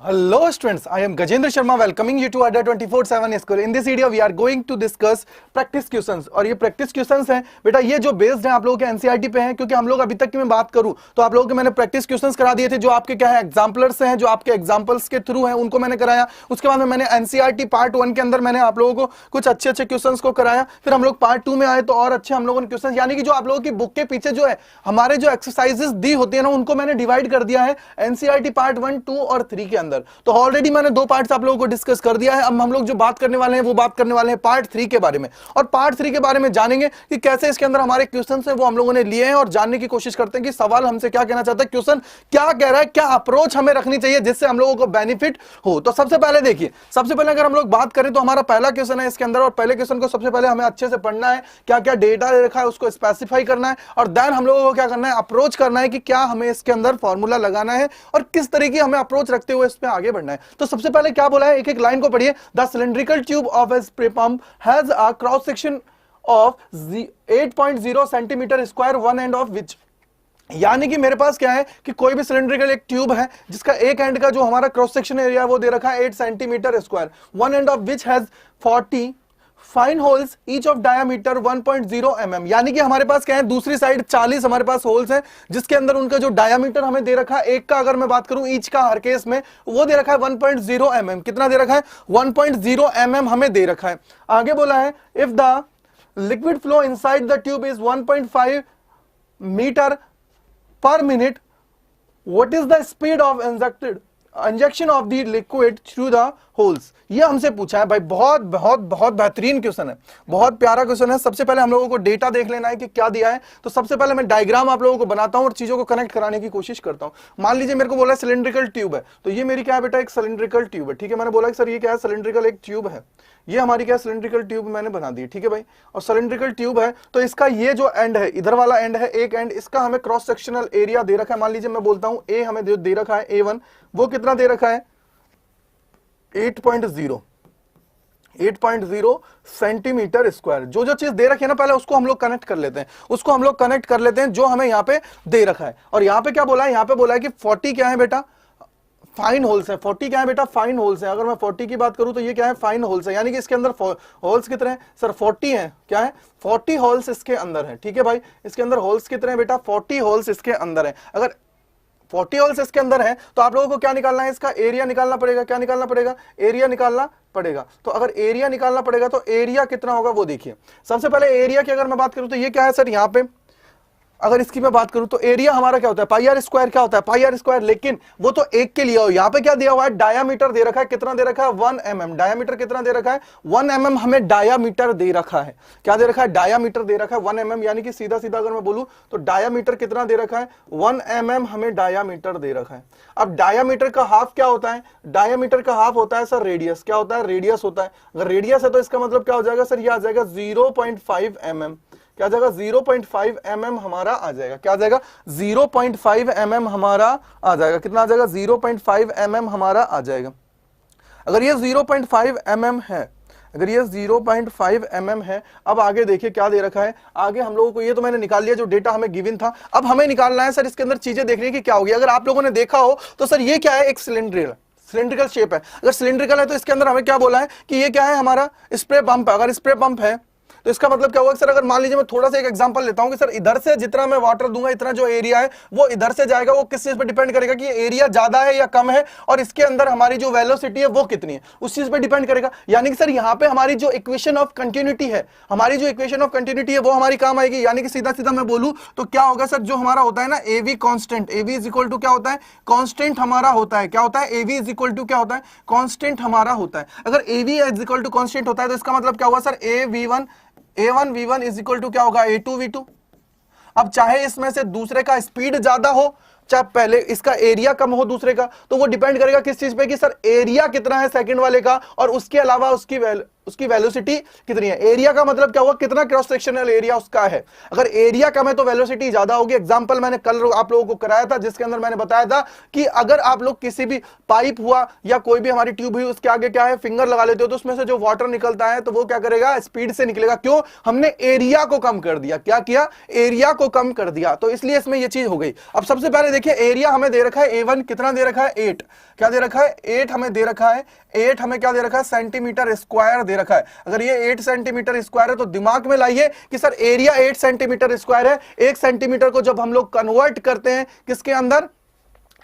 Hello students, I am Gajendra Sharma welcoming you to Adda 24/7 School. In this video we are going to discuss practice questions और ये practice questions हैं बेटा, ये जो based हैं आप लोगों के एनसीईआरटी पे हैं, क्योंकि हम लोग अभी तक की मैं बात करूं तो आप लोगों के मैंने प्रैक्टिस क्वेश्चंस करा दिए थे जो आपके क्या है एग्जाम्पलर्स हैं, जो आपके एग्जाम्पल्स के थ्रू हैं उनको मैंने कराया। उसके बाद में मैंने एनसीईआरटी पार्ट 1 के अंदर मैंने आप लोगों को कुछ अच्छे अच्छे क्वेश्चंस को कराया। फिर हम लोग पार्ट 2 में आए तो और अच्छे हम लोगों ने क्वेश्चन, यानी कि जो आप लोगों की बुक के पीछे जो है हमारे जो एक्सरसाइजेस दी होती है ना उनको मैंने डिवाइड कर दिया है एनसीईआरटी पार्ट 1, 2 और 3 के अंदर। तो ऑलरेडी मैंने दो पार्ट्स आप लोगों को डिस्कस कर दिया है। अब हम लोग जो बात करने वाले हैं वो बात करने वाले हैं पार्ट 3 के बारे में, और पार्ट 3 के बारे में जानेंगे कि कैसे इसके अंदर हमारे क्वेश्चंस हैं वो हम लोगों ने लिए हैं और जानने की कोशिश करते हैं कि सवाल हमसे क्या कहना चाहता है, क्वेश्चन क्या कह रहा है, क्या अप्रोच हमें रखनी चाहिए जिससे हम लोगों को बेनिफिट हो। तो सबसे पहले देखिए, सबसे पहले अगर हम लोग बात करें तो हमारा पहला क्वेश्चन है इसके अंदर, और पहले क्वेश्चन को सबसे पहले हमें अच्छे से पढ़ना है, क्या क्या डेटा दे रखा है उसको स्पेसिफाई करना है, और देन हम लोगों को क्या करना है, अप्रोच करना है कि क्या हमें इसके अंदर फॉर्मूला लगाना है और किस तरीके हमें अप्रोच रखते हुए इस पे आगे बढ़ना है। तो सबसे पहले क्या बोला है, एक एक लाइन को पढ़िए। The cylindrical tube of A spray pump has a cross section of 8.0 centimetre square, one end of which, यानी कि मेरे पास क्या है कि कोई भी सिलिंड्रिकल एक ट्यूब है जिसका एक एंड का जो हमारा क्रॉस सेक्शन एरिया है वो दे रखा है 8 centimetre square, one end of which has 40 fine holes each of diameter 1.0 mm, यानी कि हमारे पास क्या है दूसरी साइड 40 हमारे पास होल्स हैं जिसके अंदर उनका जो डायमीटर हमें दे रखा है, एक का अगर मैं बात करूं ईच का हर केस में, वो दे रखा है 1.0 mm। कितना दे रखा है, 1.0 mm हमें दे रखा है। आगे बोला है if the liquid flow inside the tube is 1.5 metre per minute, what is the speed of injection of the liquid through the holes? ये हमसे पूछा है भाई, बहुत बहुत बहुत बेहतरीन क्वेश्चन है, बहुत प्यारा क्वेश्चन है। सबसे पहले हम लोगों को डेटा देख लेना है कि क्या दिया है। तो सबसे पहले मैं डायग्राम आप लोगों को बनाता हूं और चीजों को कनेक्ट कराने की कोशिश करता हूं। मान लीजिए मेरे को बोला है सिलिंड्रिकल ट्यूब है, तो ये मेरी क्या है बेटा, एक सिलिंड्रिकल ट्यूब है। ठीक है, मैंने बोला कि सर ये क्या है, सिलिंड्रिकल एक ट्यूब है, ये हमारी क्या सिलिंड्रिकल ट्यूब मैंने बना दी। ठीक है भाई, और सिलिंड्रिकल ट्यूब है तो इसका ये जो एंड है, इधर वाला एंड है एक एंड, इसका हमें क्रॉस सेक्शनल एरिया दे रखा है। मान लीजिए मैं बोलता हूं ए हमें दे रखा है A1, वो कितना दे रखा है 8.0 सेंटीमीटर स्क्वायर। जो जो चीज दे रखी है ना पहले उसको हम लोग कनेक्ट कर लेते हैं, उसको हम लोग कनेक्ट कर लेते हैं जो हमें यहाँ पे दे रखा है। और यहाँ पे क्या बोला है, यहाँ पे बोला है कि 40 क्या है बेटा, फाइन होल्स है। 40 क्या है बेटा, फाइन होल्स है। अगर मैं 40 की बात करूं तो ये क्या है, फाइन होल्स है, यानी कि इसके अंदर होल्स कितने हैं सर, 40 हैं। क्या है, 40 होल्स इसके अंदर है। ठीक है भाई, इसके अंदर होल्स कितने हैं बेटा, 40 होल्स इसके अंदर है। अगर 40 होल्स इसके अंदर है तो आप लोगों को क्या निकालना है, इसका एरिया निकालना पड़ेगा। क्या निकालना पड़ेगा, एरिया निकालना पड़ेगा। तो अगर एरिया निकालना पड़ेगा तो एरिया कितना होगा वो देखिए। सबसे पहले एरिया की अगर मैं बात करूं तो ये क्या है सर, यहाँ पे अगर इसकी मैं बात करूं तो एरिया हमारा क्या होता है, पाई आर स्क्वायर। क्या होता है, पाई आर स्क्वायर, लेकिन वो तो एक के लिए हो। यहाँ पे क्या दिया हुआ है, डायामीटर दे रखा है, कितना दे रखा है 1 mm। डायामीटर कितना दे रखा है 1 mm, हमें डायामीटर दे रखा है। क्या दे रखा है, डायामीटर दे रखा है 1 mm, यानी कि सीधा सीधा अगर मैं बोलूं तो डायामीटर कितना दे रखा है 1 mm, हमें डायामीटर दे रखा है। अब डायामीटर का हाफ क्या होता है, डायामीटर का हाफ होता है सर रेडियस। क्या होता है, रेडियस होता है। अगर रेडियस है तो इसका मतलब क्या हो जाएगा सर, ये आ जाएगा 0.5 mm। क्या जाएगा 0.5 mm हमारा आ जाएगा। क्या आ जाएगा 0.5 mm हमारा आ जाएगा। कितना आ जाएगा 0.5 mm हमारा आ जाएगा। अगर ये 0.5 mm है, अगर ये 0.5 mm है, अब आगे देखिए क्या दे रखा है। आगे हम लोगों को, ये तो मैंने निकाल लिया जो डेटा हमें गिवन था। अब हमें निकालना है सर इसके अंदर चीजें देखने की क्या होगी। अगर आप लोगों ने देखा हो तो सर ये क्या है, एक सिलिंड्रिकल शेप है। अगर सिलिंड्रिकल है तो इसके अंदर हमें क्या बोला है कि ये क्या है, हमारा स्प्रे पंप है। अगर स्प्रे पंप है तो इसका मतलब क्या होगा सर, अगर मान लीजिए मैं थोड़ा सा एक एग्जांपल लेता हूं कि सर इधर से जितना मैं वाटर दूंगा, इतना जो एरिया है वो इधर से जाएगा। वो किस चीज पे डिपेंड करेगा कि ये एरिया ज्यादा है या कम है, और इसके अंदर हमारी जो वेलोसिटी है वो कितनी है, उस चीज पे डिपेंड करेगा। यानी कि सर यहाँ पे हमारी जो इक्वेशन ऑफ कंटिन्यूटी है, हमारी जो इक्वेशन ऑफ कंटिन्यूटी है वो हमारी काम आएगी। यानी कि सीधा सीधा मैं बोलूं तो क्या होगा सर, जो हमारा होता है ना AV constant, AV is equal to क्या होता है, कांस्टेंट हमारा होता है। क्या होता है, एवी इज इक्वल टू क्या होता है, कांस्टेंट हमारा होता है। अगर एवी इज इक्वल टू कांस्टेंट होता है तो इसका मतलब क्या हुआ sir, A1 V1 is equal to क्या होगा, A2 V2। अब चाहे इसमें से दूसरे का स्पीड ज्यादा हो, चाहे पहले इसका एरिया कम हो दूसरे का, तो वो डिपेंड करेगा किस चीज पे कि सर एरिया कितना है सेकंड वाले का, और उसके अलावा उसकी उसकी वेलोसिटी कितनी है। एरिया का मतलब क्या हुआ, कितना क्रॉस सेक्शनल एरिया उसका है। अगर एरिया कम है तो वेलोसिटी ज्यादा होगी। एग्जांपल मैंने कल आप लोगों को कराया था, जिसके अंदर मैंने बताया था कि अगर आप लोग किसी भी पाइप हुआ या कोई भी हमारी ट्यूब हुई, उसके आगे क्या है, फिंगर लगा लेते हो, तो उसमें से जो वाटर निकलता है तो वो क्या करेगा, स्पीड से निकलेगा। क्यों, हमने एरिया को कम कर दिया। क्या किया, एरिया को कम कर दिया, तो इसलिए इसमें ये चीज हो गई। अब सबसे पहले देखिए, एरिया हमें दे रखा है A1, कितना दे रखा है 8, क्या दे रखा है 8 हमें दे रखा है 8 हमें क्या दे रखा है, सेंटीमीटर स्क्वायर दे रखा है। अगर ये 8 सेंटीमीटर स्क्वायर है तो दिमाग में लाइए कि सर एरिया 8 सेंटीमीटर स्क्वायर है। 1 सेंटीमीटर को जब हम लोग कन्वर्ट करते हैं किसके अंदर,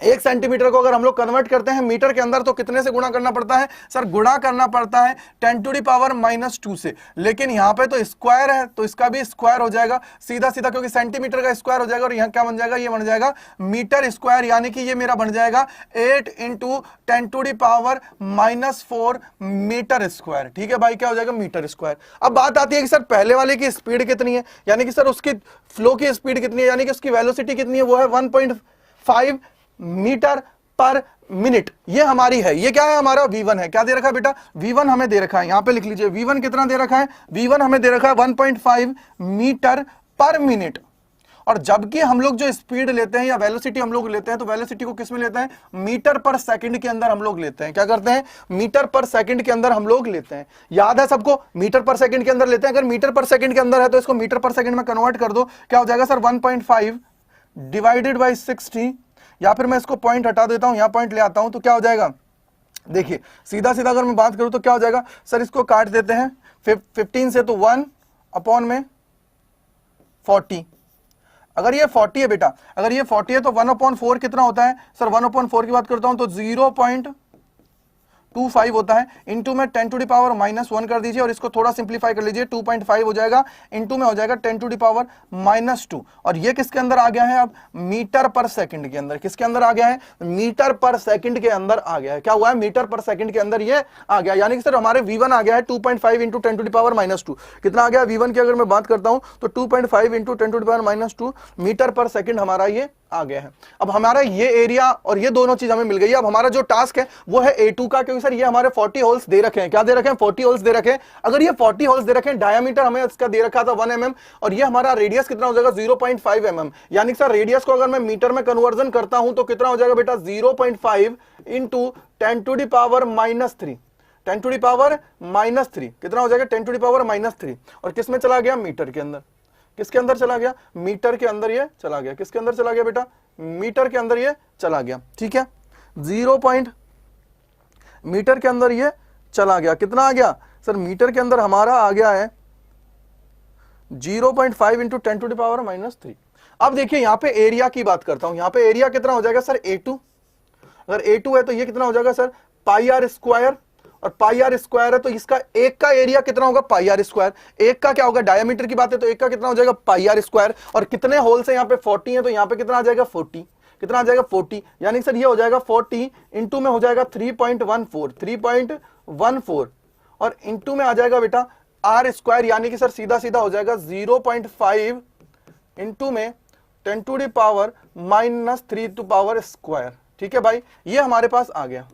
1 सेंटीमीटर को अगर हम लोग कन्वर्ट करते हैं मीटर के अंदर, तो कितने से गुणा करना पड़ता है सर, गुणा करना पड़ता है 10⁻⁻² से। लेकिन यहां पे तो स्क्वायर है तो इसका भी स्क्वायर हो जाएगा सीधा सीधा, क्योंकि सेंटीमीटर का स्क्वायर हो जाएगा और यहां क्या बन जाएगा, ये बन जाएगा मीटर स्क्वायर, यानी कि ये मेरा बन जाएगा 8 × 10⁻⁻4 मीटर स्क्वायर। ठीक है भाई, क्या हो जाएगा, मीटर स्क्वायर। अब बात आती है कि सर पहले वाले की स्पीड कितनी है, यानी कि सर उसकी फ्लो की स्पीड कितनी है, यानी कि उसकी वेलोसिटी कितनी है, वो है 1.5 मीटर पर मिनट। ये हमारी है, ये क्या है, हमारा V1 है। क्या दे रखा है बेटा, V1 हमें दे रखा है, यहां पे लिख लीजिए V1 कितना दे रखा है, V1 हमें दे रखा है 1.5 मीटर पर मिनट। और जबकि हम लोग जो स्पीड लेते हैं या वेलोसिटी हम लोग लेते हैं, तो वेलोसिटी को किस में लेते हैं, मीटर पर सेकंड के अंदर हम लोग लेते हैं। क्या करते हैं, मीटर पर सेकंड के अंदर हम लोग लेते हैं। याद है सबको, मीटर पर सेकंड के अंदर लेते हैं। अगर मीटर पर सेकंड के अंदर है तो इसको मीटर पर सेकंड में कन्वर्ट कर दो, क्या हो जाएगा सर 1.5 डिवाइडेड बाई 60, या फिर मैं इसको पॉइंट हटा देता हूं, यहां पॉइंट ले आता हूं, तो क्या हो जाएगा, देखिए सीधा सीधा अगर मैं बात करूं तो क्या हो जाएगा सर, इसको काट देते हैं 15 से, तो 1/40। अगर ये 40 है बेटा, अगर ये 40 है तो 1/4 कितना होता है सर, 1/4 की बात करता हूं तो 0.25 होता है। इंटू में 10⁻⁻1 कर दीजिए और इसको थोड़ा सिंप्लीफाई कर लीजिए, 2.5 हो जाएगा, इंटू में हो जाएगा 10⁻⁻2। और ये किसके अंदर आ गया है, अब मीटर पर सेकंड के अंदर। किसके अंदर आ गया है, मीटर पर सेकंड के अंदर आ गया है। क्या हुआ है, मीटर पर सेकंड के अंदर ये आ गया, यानी कि सर हमारे V1 आ गया है 2.5 × 10⁻⁻2। कितना आ गया V1 की अगर मैं बात करता हूं तो 2.5 × 10⁻⁻2 मीटर पर सेकंड हमारा ये आ गया है। अब हमारा ये एरिया और ये दोनों चीज हमें मिल गई है। अब हमारा जो टास्क है वो है A2 का, क्योंकि सर ये हमारे 40 होल्स दे रखे हैं। क्या दे रखे हैं, 40 होल्स दे रखे हैं। अगर ये 40 होल्स दे रखे हैं, डायमीटर हमें इसका दे रखा था 1 mm, और ये हमारा रेडियस कितना हो जाएगा 0.5 mm। यानी सर रेडियस को अगर मैं मीटर में कन्वर्जन करता हूं तो कितना हो जाएगा बेटा, 0.5 × 10⁻⁻3 10⁻⁻3 कितना हो जाएगा, 10⁻⁻3। और किस में चला गया, मीटर के अंदर। किसके अंदर चला गया, मीटर के अंदर ये चला गया। किसके अंदर चला गया बेटा, मीटर के अंदर ये चला गया। ठीक है, 0 मीटर के अंदर ये चला गया। कितना आ गया सर, मीटर के अंदर हमारा आ गया है 0.5 × 10⁻⁻3। अब देखिए यहां पे एरिया की बात करता हूं, यहां पे एरिया कितना हो जाएगा सर A2। अगर A2 है तो ये कितना हो जाएगा सर πr², और πr² है तो इसका एक का एरिया कितना होगा, πr²। एक का क्या होगा, डायमीटर की बात है तो एक का कितना हो जाएगा πr²। और कितने होल्स है यहाँ पे 40 है, तो यहाँ पे कितना आ जाएगा 40। कितना आ जाएगा 40, यानी सर ये हो जाएगा 40 इंटू में हो जाएगा 3.14 और इंटू में आ जाएगा बेटा r², यानी कि सर सीधा सीधा हो जाएगा 0.5 इंटू में 10⁻⁻3² ठीक है भाई, ये हमारे पास आ गया,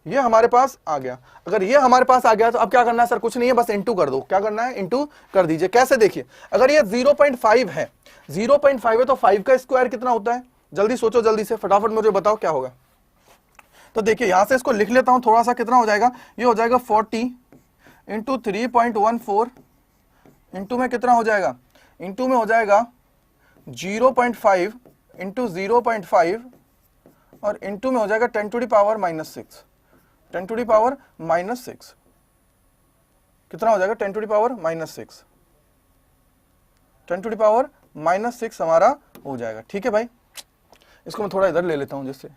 ये हमारे पास आ गया। अगर ये हमारे पास आ गया तो अब क्या करना है सर, कुछ नहीं है, बस इंटू कर दो। क्या करना है, इंटू कर दीजिए। कैसे, देखिए अगर ये 0.5 है, 0.5 है तो 5 का स्क्वायर कितना होता है, जल्दी सोचो, जल्दी से फटाफट मुझे बताओ क्या होगा। तो देखिए यहां से इसको लिख लेता हूं थोड़ा सा, कितना हो जाएगा, ये हो जाएगा 40 इंटू 3.14 इंटू में कितना हो जाएगा, इंटू में हो जाएगा 0.5 इंटू 0.5 और इंटू में हो जाएगा 10⁻⁻6 10⁻⁻6 कितना हो जाएगा, 10⁻⁻6 10⁻⁻6 हमारा हो जाएगा। ठीक है भाई, इसको मैं थोड़ा इधर ले लेता हूं, जिससे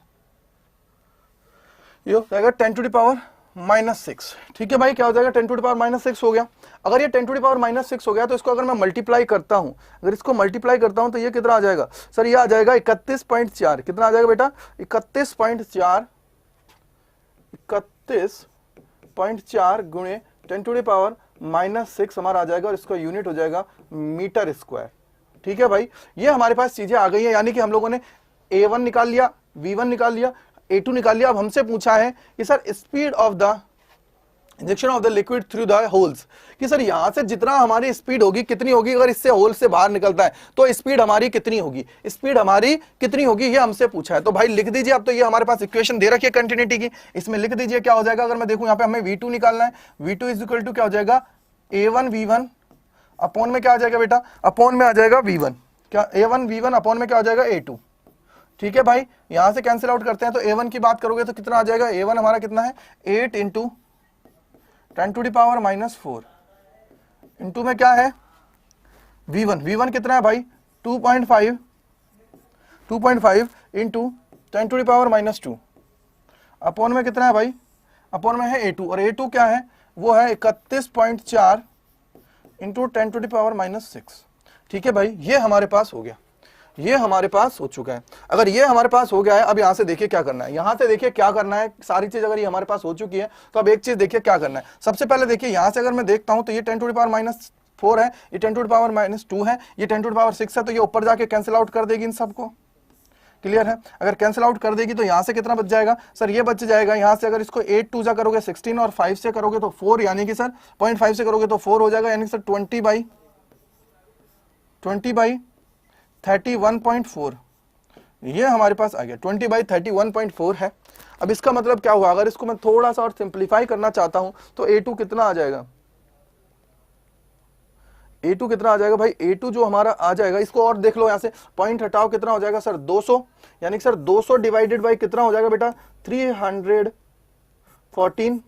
ये हो जाएगा 10⁻⁻6। ठीक है भाई, क्या हो जाएगा 10⁻⁻6 हो गया। अगर ये 10⁻⁻6 हो गया तो इसको अगर मैं मल्टीप्लाई करता हूं, अगर इसको मल्टीप्लाई करता हूं तो ये कितना आ जाएगा सर, ये आ जाएगा 31.4। कितना आ जाएगा बेटा, 31.4 गुणे 10⁻⁻6 हमारा आ जाएगा और इसका यूनिट हो जाएगा मीटर स्क्वायर। ठीक है भाई, ये हमारे पास चीजें आ गई हैं, यानी कि हम लोगों ने A1 निकाल लिया, V1 निकाल लिया, A2 निकाल लिया। अब हमसे पूछा है कि sir speed of the injection of the liquid through the holes, कि सर यहां से जितना हमारी स्पीड होगी कितनी होगी, अगर इससे होल से बाहर निकलता है तो स्पीड हमारी कितनी होगी, स्पीड हमारी कितनी होगी, ये हमसे पूछा है। तो भाई लिख दीजिए अब, तो ये हमारे पास इक्वेशन दे रखी है कंटिन्यूटी की, इसमें लिख दीजिए क्या हो जाएगा। अगर मैं देखूं यहाँ पे हमें V2 निकालना है, V2 इज इक्वल टू क्या हो जाएगा, A1 V1 अपॉन में क्या आ जाएगा बेटा, अपॉन में आ जाएगा V1, क्या A1 V1 अपॉन में क्या हो जाएगा A2। ठीक है भाई, यहां से कैंसिल आउट करते हैं, तो A1 की बात करोगे तो कितना आ जाएगा, A1 हमारा कितना है 8 इंटू 10⁻⁻⁴ इंटू में क्या है V1 कितना है भाई 2.5 इंटू 10⁻⁻² अपॉन में कितना है भाई, अपॉन में है A2, और A2 क्या है, वो है 31.4 इंटू 10⁻⁻�6। ठीक है भाई, ये हमारे पास हो गया, ये हमारे पास हो चुका है। अगर ये हमारे पास हो गया है, अब यहां से देखिए क्या करना है, यहां से देखिए क्या करना है, सारी चीज अगर ये हमारे पास हो चुकी है तो अब एक चीज देखिए क्या करना है। सबसे पहले देखिए यहां से अगर मैं देखता हूं तो ये 10⁻⁻⁴ है, ये 10⁻⁻² है, ये 10⁻�6 है, तो ये ऊपर जाके कैंसिल आउट कर देगी इन सबको। क्लियर है, अगर कैंसिल आउट कर देगी तो यहां से कितना बच जाएगा सर, ये बच जाएगा यहां से, अगर इसको 8 2 जा करोगे 16 और 5 से करोगे तो 4, यानी कि सर 0.5 से करोगे तो 4 हो जाएगा, यानी कि सर 20/31.4 ये हमारे पास आ गया, 20/31.4 है। अब इसका मतलब क्या हुआ, अगर इसको मैं थोड़ा सा और सिंप्लीफाई करना चाहता हूं तो A2 कितना आ जाएगा, A2 कितना आ जाएगा भाई, A2 जो हमारा आ जाएगा, इसको और देख लो, यहां से पॉइंट हटाओ, कितना हो जाएगा सर 200, यानी कि सर 200 डिवाइडेड बाई कितना हो जाएगा बेटा 314,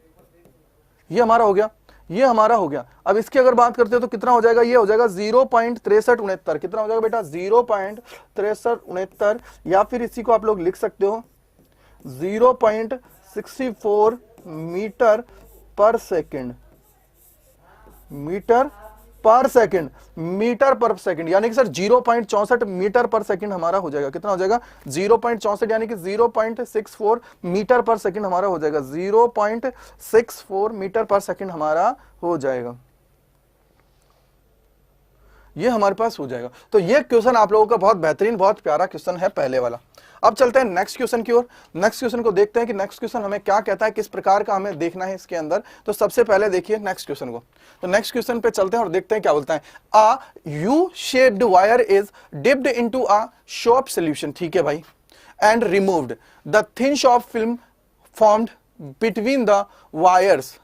ये हमारा हो गया, ये हमारा हो गया। अब इसकी अगर बात करते हो तो कितना हो जाएगा, ये हो जाएगा 0.6369, कितना हो जाएगा बेटा 0.6369, या फिर इसी को आप लोग लिख सकते हो 0.64 मीटर पर सेकेंड, मीटर पर सेकेंड, यानी कि सर 0.64 मीटर पर सेकेंड हमारा हो जाएगा, कितना हो जाएगा 0.64, यानी कि 0.64 मीटर पर सेकेंड हमारा हो जाएगा, 0.64 मीटर पर सेकेंड हमारा हो जाएगा, ये हमारे पास हो जाएगा। तो ये क्वेश्चन आप लोगों का बहुत बेहतरीन, बहुत प्यारा क्वेश्चन है पहले वाला। अब चलते हैं नेक्स्ट क्वेश्चन की ओर, नेक्स्ट क्वेश्चन को देखते हैं कि नेक्स्ट क्वेश्चन हमें क्या कहता है, किस प्रकार का हमें देखना है इसके अंदर। तो सबसे पहले देखिए नेक्स्ट क्वेश्चन को, तो नेक्स्ट क्वेश्चन पे चलते हैं और देखते हैं क्या बोलता है। A U shaped wire is dipped into a soap solution, ठीक है भाई, and removed the thin soap film formed between the wires.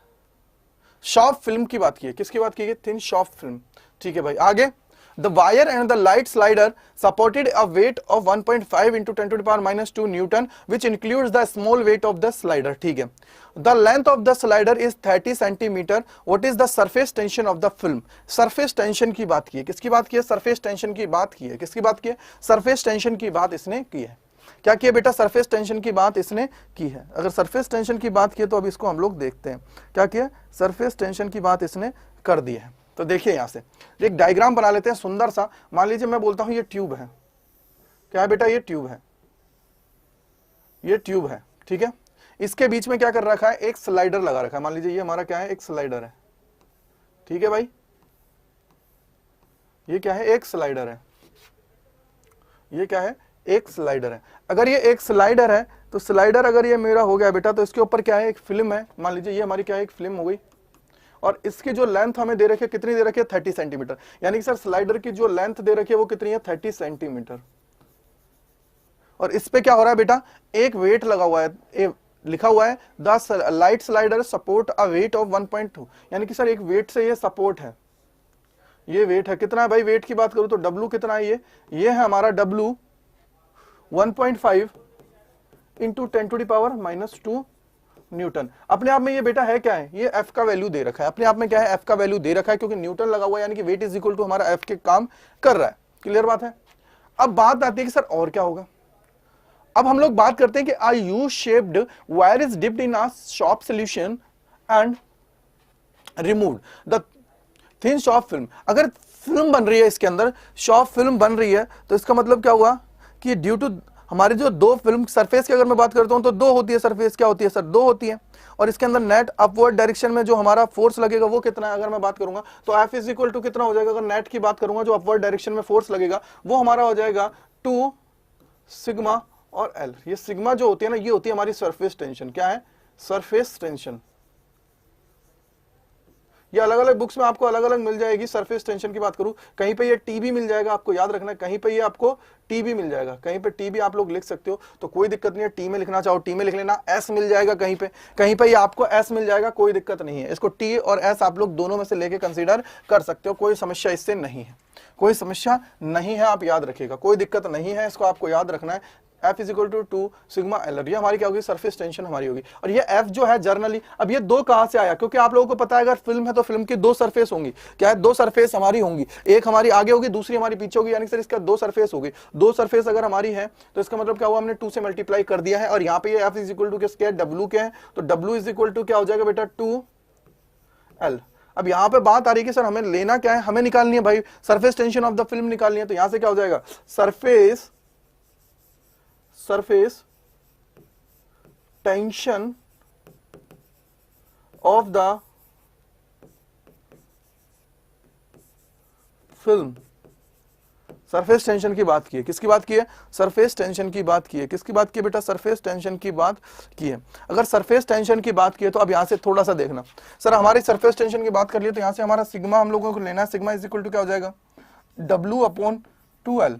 Soap film की बात की है, किसकी बात की है, थिन शॉर्प फिल्म, ठीक है भाई। आगे, the wire and the light slider supported a weight of 1.5 into 10⁻⁻² Newton, which includes the small weight of the slider, ठीक है। The length of the slider is 30 centimeter. What is the surface tension of the film? Surface tension की बात की है, किसकी बात की है, surface tension की बात की है, किसकी बात की है, surface tension की बात इसने की है। क्या किया बेटा, सरफेस टेंशन की बात इसने की है। अगर सरफेस टेंशन की बात की है तो अब इसको हम लोग देखते हैं, क्या किया, सरफेस टेंशन की बात इसने कर दी है। तो देखिए यहां से एक डायग्राम बना लेते हैं सुंदर सा। मान लीजिए मैं बोलता हूं ये ट्यूब है, क्या है बेटा, ये ट्यूब है, ये ट्यूब है, ठीक है। इसके बीच में क्या कर रखा है, एक स्लाइडर लगा रखा है। मान लीजिए ये हमारा क्या है, एक स्लाइडर है, ठीक है भाई, ये क्या है, एक स्लाइडर है, ये क्या है, एक स्लाइडर है। अगर ये एक स्लाइडर है तो स्लाइडर अगर ये मेरा हो गया बेटा, तो इसके ऊपर क्या है, एक फिल्म है। मान लीजिए ये हमारी क्या है, एक फिल्म हो गई, और इसकी जो लेंथ हमें दे रखी है, कितनी दे रखी है, 30 सेंटीमीटर, यानी कि सर स्लाइडर की जो लेंथ दे रखी है वो कितनी है, 30 सेंटीमीटर। और इस पे क्या हो रहा है बेटा, एक वेट लगा हुआ है, लिखा हुआ है the light slider support a weight of 1.2, यानी कि सर एक वेट से ये सपोर्ट है, ये वेट है, कितना है भाई, वेट की बात करूं तो W कितना है, ये है हमारा W 1.5 इंटू 10⁻⁻² न्यूटन। अपने आप में ये बेटा है क्या है, ये F का वैल्यू दे रखा है, अपने आप में क्या है, F का वैल्यू दे रखा है, क्योंकि न्यूटन लगा हुआ है, यानी कि वेट इज इक्वल टू हमारा F के काम कर रहा है। क्लियर बात है। अब बात आती है कि सर और क्या होगा। अब हम लोग बात करते हैं कि a U shaped wire is dipped in a soap solution and removed the thin soap film. अगर फिल्म बन रही है इसके अंदर, शॉर्प फिल्म बन रही है, तो इसका मतलब क्या हुआ कि ड्यू टू हमारी जो दो फिल्म सरफेस की अगर मैं बात करता हूं तो दो होती है, सरफेस क्या होती है सर, दो होती है, और इसके अंदर नेट अपवर्ड डायरेक्शन में जो हमारा फोर्स लगेगा वो कितना है, अगर मैं बात करूंगा तो F इज इक्वल टू कितना हो जाएगा, अगर नेट की बात करूंगा जो अपवर्ड डायरेक्शन में फोर्स लगेगा वो हमारा हो जाएगा 2 सिग्मा और L। ये सिग्मा जो होती है ना, ये होती है हमारी सरफेस टेंशन। क्या है, सरफेस टेंशन, ये अलग अलग बुक्स में आपको अलग अलग मिल जाएगी। सरफेस टेंशन की बात करूं, कहीं पे ये टी भी मिल जाएगा, आपको याद रखना है, कहीं पे ये आपको टी भी मिल जाएगा, कहीं पे टी भी आप लोग लिख सकते हो, तो कोई दिक्कत नहीं है। टी में लिखना चाहो टी में लिख लेना, एस मिल जाएगा कहीं पे ये आपको एस मिल जाएगा, कोई दिक्कत नहीं है। इसको टी और एस आप लोग दोनों में से लेके कंसीडर कर सकते हो, कोई समस्या इससे नहीं है, कोई समस्या नहीं है, आप याद रखिएगा, कोई दिक्कत नहीं है, इसको आपको याद रखना है। F is equal to 2 sigma L, ये हमारी क्या होगी, सरफेस टेंशन हमारी होगी। और ये F जो है जर्नली, अब ये दो कहां से आया, क्योंकि आप लोगों को पता है अगर फिल्म है तो फिल्म की दो सरफेस होंगी, क्या है, दो सरफेस हमारी होंगी, एक हमारी आगे होगी, दूसरी हमारी पीछे होगी, यानी सर इसका दो सरफेस होगी। दो सरफेस अगर हमारी है तो इसका मतलब क्या हुआ, हमने 2 से मल्टीप्लाई कर दिया है, और यहाँ पे ये F इज इक्वल टू किसके है, W के है, तो W इज इक्वल टू क्या हो जाएगा बेटा, 2L। अब यहां पे बात आ रही है कि सर हमें लेना क्या है, हमें निकालनी है भाई surface tension of the film निकालनी है, तो यहां से क्या हो जाएगा, surface tension of the film. Surface tension की बात की है, किसकी बात की है, सरफेस टेंशन की बात की है, किसकी बात की है बेटा, सरफेस टेंशन की बात की है। अगर सरफेस टेंशन की बात की है तो अब यहां से थोड़ा सा देखना, सर हमारी सरफेस टेंशन की बात कर लिए तो यहां से हमारा सिग्मा हम लोगों को लेना है, सिग्मा इज इक्वल टू क्या हो जाएगा, W/2L,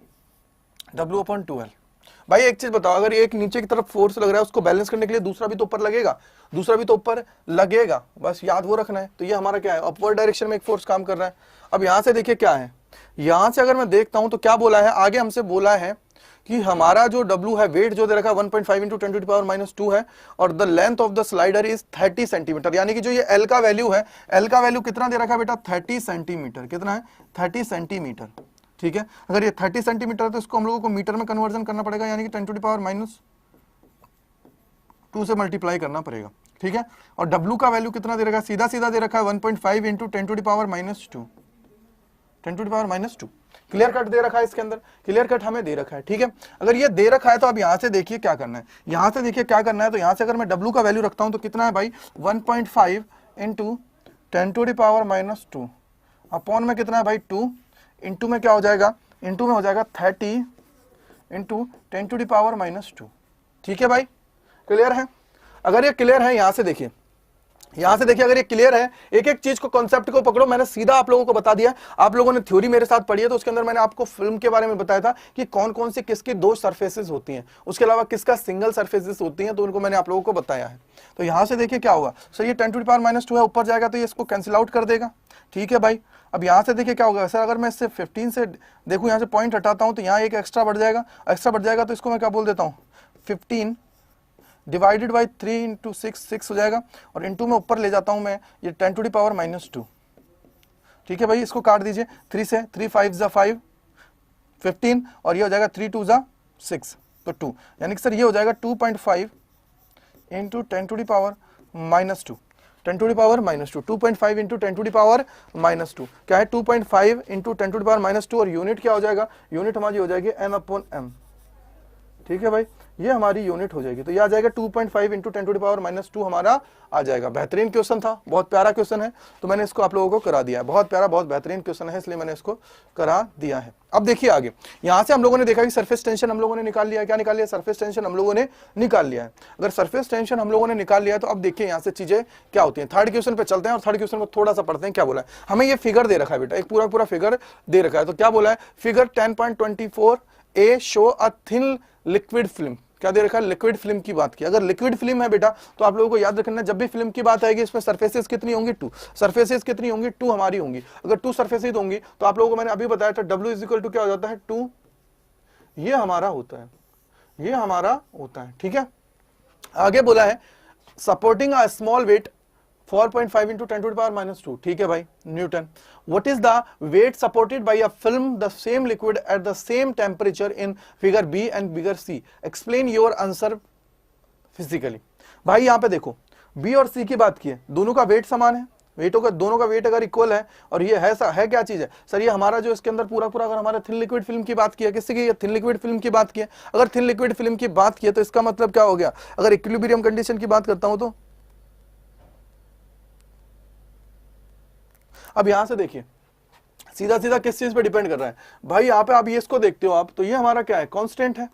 W/2L। भाई एक चीज बताओ, अगर एक नीचे की तरफ फोर्स लग रहा है उसको बैलेंस करने के लिए दूसरा भी तो ऊपर लगेगा, दूसरा भी तो ऊपर लगेगा, बस याद वो रखना है। तो ये हमारा क्या है, अपवर्ड डायरेक्शन में एक फोर्स काम कर रहा है। अब यहां से देखिए क्या है, यहां से अगर मैं देखता हूं तो क्या बोला है, आगे हमसे बोला है कि हमारा जो W है, वेट जो दे रखा है 1.5 × 10⁻² है, और the length of the slider is 30 centimetre, यानी कि जो ये L का वैल्यू है, L का वैल्यू कितना दे रखा है बेटा, 30 सेंटीमीटर, कितना है, 30 सेंटीमीटर, ठीक है। अगर ये 30 सेंटीमीटर है तो इसको हम लोगों को मीटर में कन्वर्जन करना पड़ेगा, यानी कि 10⁻² से मल्टीप्लाई करना पड़ेगा, ठीक है। और W का वैल्यू कितना दे रखा है, सीधा सीधा दे रखा है 1.5 × 10⁻², 10⁻²। क्लियर कट दे रखा है इसके अंदर, क्लियर कट हमें दे रखा है, ठीक है। अगर ये दे रखा है तो अब यहां से देखिए क्या करना है, यहां से देखिए क्या करना है, तो यहां से अगर मैं W का वैल्यू रखता हूं तो कितना है भाई, 1.5 × 10⁻² अपॉन में कितना है भाई, 2 इंटू में क्या हो जाएगा, इंटू में हो जाएगा 30 × 10⁻², ठीक है भाई, क्लियर है। अगर ये क्लियर है, यहां से देखिए, यहां से देखिए, अगर ये क्लियर है, एक एक चीज को, कॉन्सेप्ट को पकड़ो, मैंने सीधा आप लोगों को बता दिया। आप लोगों ने थ्योरी मेरे साथ पढ़ी है, तो उसके अंदर मैंने आपको फिल्म के बारे में बताया था कि कौन कौन सी किसकी दो सरफेसेस होती हैं, उसके अलावा किसका सिंगल सरफेसेस होती हैं, तो उनको मैंने आप लोगों को बताया है। तो यहां से देखिए क्या होगा, सर ये 10⁻² है, ऊपर जाएगा तो ये इसको कैंसिल आउट कर देगा, ठीक है भाई। अब यहां से देखिए क्या होगा, सर अगर मैं इससे 15 से देखूं, यहां से पॉइंट हटाता हूं तो यहां एक एक्स्ट्रा बढ़ जाएगा, तो इसको मैं क्या बोल देता हूं, 15 डिवाइडेड बाई 3 × 6 हो जाएगा, और इंटू में ऊपर ले जाता हूं मैं ये 10⁻², ठीक है भाई। इसको काट दीजिए, 3 से 3 5 × 5 15, और ये हो जाएगा 3 2 × 6, तो 2, यानी कि सर ये हो जाएगा 2.5 × 10⁻², 10⁻², 2.5 × 10⁻², क्या है, 2.5 × 10⁻², और यूनिट क्या हो जाएगा, यूनिट हमारी हो जाएगी M/m, ठीक है भाई, ये हमारी यूनिट हो जाएगी। तो ये आ जाएगा 2.5 × 10⁻² हमारा आ जाएगा। बेहतरीन क्वेश्चन था, बहुत प्यारा क्वेश्चन है, तो मैंने इसको आप लोगों को करा दिया है, बहुत प्यारा, बहुत बेहतरीन क्वेश्चन है, इसलिए मैंने इसको करा दिया है। अब देखिए आगे, यहां से हम लोगों ने देखा कि सरफेस टेंशन हम लोगों ने निकाल लिया है, क्या निकाल लिया, सरफेस टेंशन हम लोगों ने निकाल लिया है। अगर सरफेस टेंशन हम लोगों ने निकाल लिया है तो अब देखिए यहां से चीजें क्या होती हैं। थर्ड क्वेश्चन पे चलते हैं, और थर्ड क्वेश्चन को थोड़ा सा पढ़ते हैं। क्या बोला है, हमें ये फिगर दे रखा है बेटा, एक पूरा पूरा फिगर दे रखा है, तो क्या बोला है, figure 10.24a show a thin liquid film, क्या दे रखा है, लिक्विड फिल्म की बात की। अगर लिक्विड फिल्म है बेटा तो आप लोगों को याद रखना, जब भी फिल्म की बात आएगी इसमें सरफेसेस कितनी होंगी, 2 सरफेसेस कितनी होंगी, 2 हमारी होंगी। अगर 2 सरफेसेस होंगी तो आप लोगों को मैंने अभी बताया था W इज इक्वल टू क्या हो जाता है, 2, ये हमारा होता है, ये हमारा होता है, ठीक है। आगे बोला है सपोर्टिंग अ स्मॉल वेट 4.5 × 10⁻², ठीक है भाई, Newton. What is the weight supported by a film the same liquid at the same temperature in figure B and figure C? Explain your answer physically. भाई यहाँ पे देखो, B और C की बात की है, दोनों का वेट समान है, वेटों का, दोनों का वेट अगर इक्वल है, और ये है क्या चीज है सर, ये हमारा जो इसके अंदर पूरा पूरा, अगर हमारा थिन लिक्विड फिल्म की बात की है, किससे की, थिन लिक्विड फिल्म की बात की है। अगर थिन लिक्विड फिल्म की बात की है तो इसका मतलब क्या हो गया, अगर इक्विलिब्रियम कंडीशन की बात करता हूं तो अब यहां से देखिए सीधा सीधा किस चीज पे डिपेंड कर रहा है भाई, यहां पे आप ये इसको देखते हो आप, तो ये हमारा क्या है, कांस्टेंट है,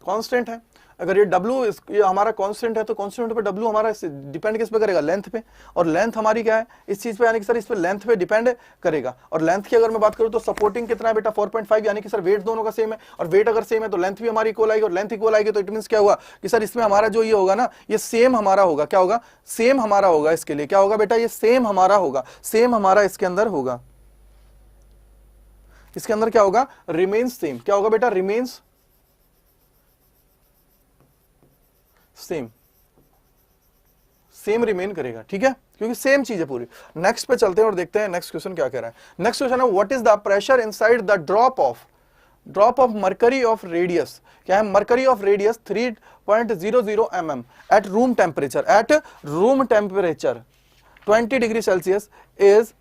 कांस्टेंट है। अगर ये W ये हमारा कांस्टेंट है तो कांस्टेंट पे W हमारा डिपेंड किस पे करेगा, लेंथ पे, और लेंथ हमारी क्या है इस चीज पे, यानी कि सर इस पे लेंथ पे डिपेंड करेगा। और लेंथ की अगर मैं बात करूं तो सपोर्टिंग कितना है बेटा 4.5, यानी कि सर वेट दोनों का सेम है, और वेट अगर सेम है तो लेंथ भी हमारी इक्वल आएगी, और लेंथ इक्वल आएगी तो इट मींस क्या हुआ कि सर इसमें हमारा जो ये होगा ना ये सेम हमारा होगा, क्या होगा, सेम हमारा होगा। इसके लिए क्या होगा बेटा, ये सेम हमारा होगा, सेम हमारा इसके अंदर होगा, इसके अंदर क्या होगा, रिमेन्स सेम, क्या होगा बेटा, रिमेन्स सेम, सेम रिमेन करेगा, ठीक है, क्योंकि सेम चीज है पूरी। नेक्स्ट पे चलते हैं और देखते हैं नेक्स्ट क्वेश्चन क्या कह रहा है। नेक्स्ट क्वेश्चन है what is the pressure inside the drop of mercury of radius, क्या है, mercury of radius 3.00 mm at room temperature, 20 degree Celsius is,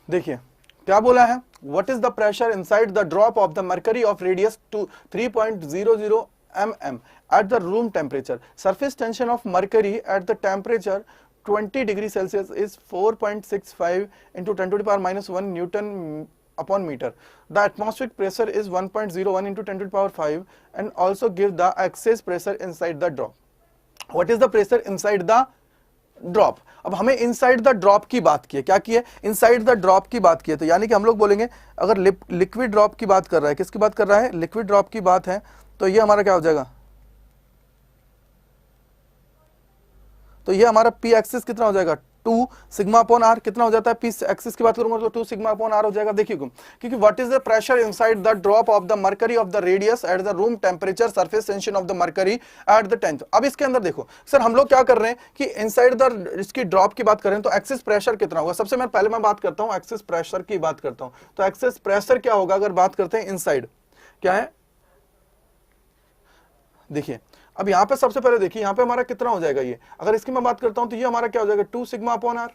देखिए क्या बोला है, what is the pressure inside the drop of the mercury of radius to 3.00 mm at the room temperature, surface tension of mercury at the temperature 20 degree Celsius is 4.65 into 10 to the power minus 1 Newton upon meter, the atmospheric pressure is 1.01 into 10 to the power 5 and also give the excess pressure inside the drop, what is the pressure inside the drop. अब हमें inside the drop की बात की है, क्या की है, inside the drop की बात की है, तो यानी कि हम लोग बोलेंगे अगर लिक्विड ड्रॉप की बात कर रहा है, किसकी बात कर रहा है, लिक्विड ड्रॉप की बात है, तो ये हमारा क्या हो जाएगा, तो ये हमारा पी एक्सिस कितना हो जाएगा, 2 सिग्मा अपॉन आर, कितना हो जाता है, पी एक्सिस की बात करूंगा तो 2 सिग्मा अपॉन आर हो जाएगा। देखिए क्योंकि what is the pressure inside the drop of the mercury of the radius at the room temperature, surface tension of the mercury at the 10th। अब इसके अंदर देखो सर हम लोग क्या कर रहे हैं कि इनसाइड द इसकी ड्रॉप की बात कर रहे हैं तो एक्सिस प्रेशर कितना होगा, सबसे मैं पहले मैं बात करता हूं एक्सिस प्रेशर की बात करता हूं, तो एक्सिस प्रेशर क्या होगा अगर बात करते हैं इनसाइड, क्या है, देखिए अब यहां पे सबसे पहले देखिए यहां पे हमारा कितना हो जाएगा, ये अगर इसकी मैं बात करता हूं तो ये हमारा क्या हो जाएगा 2 सिग्मा अपॉन आर,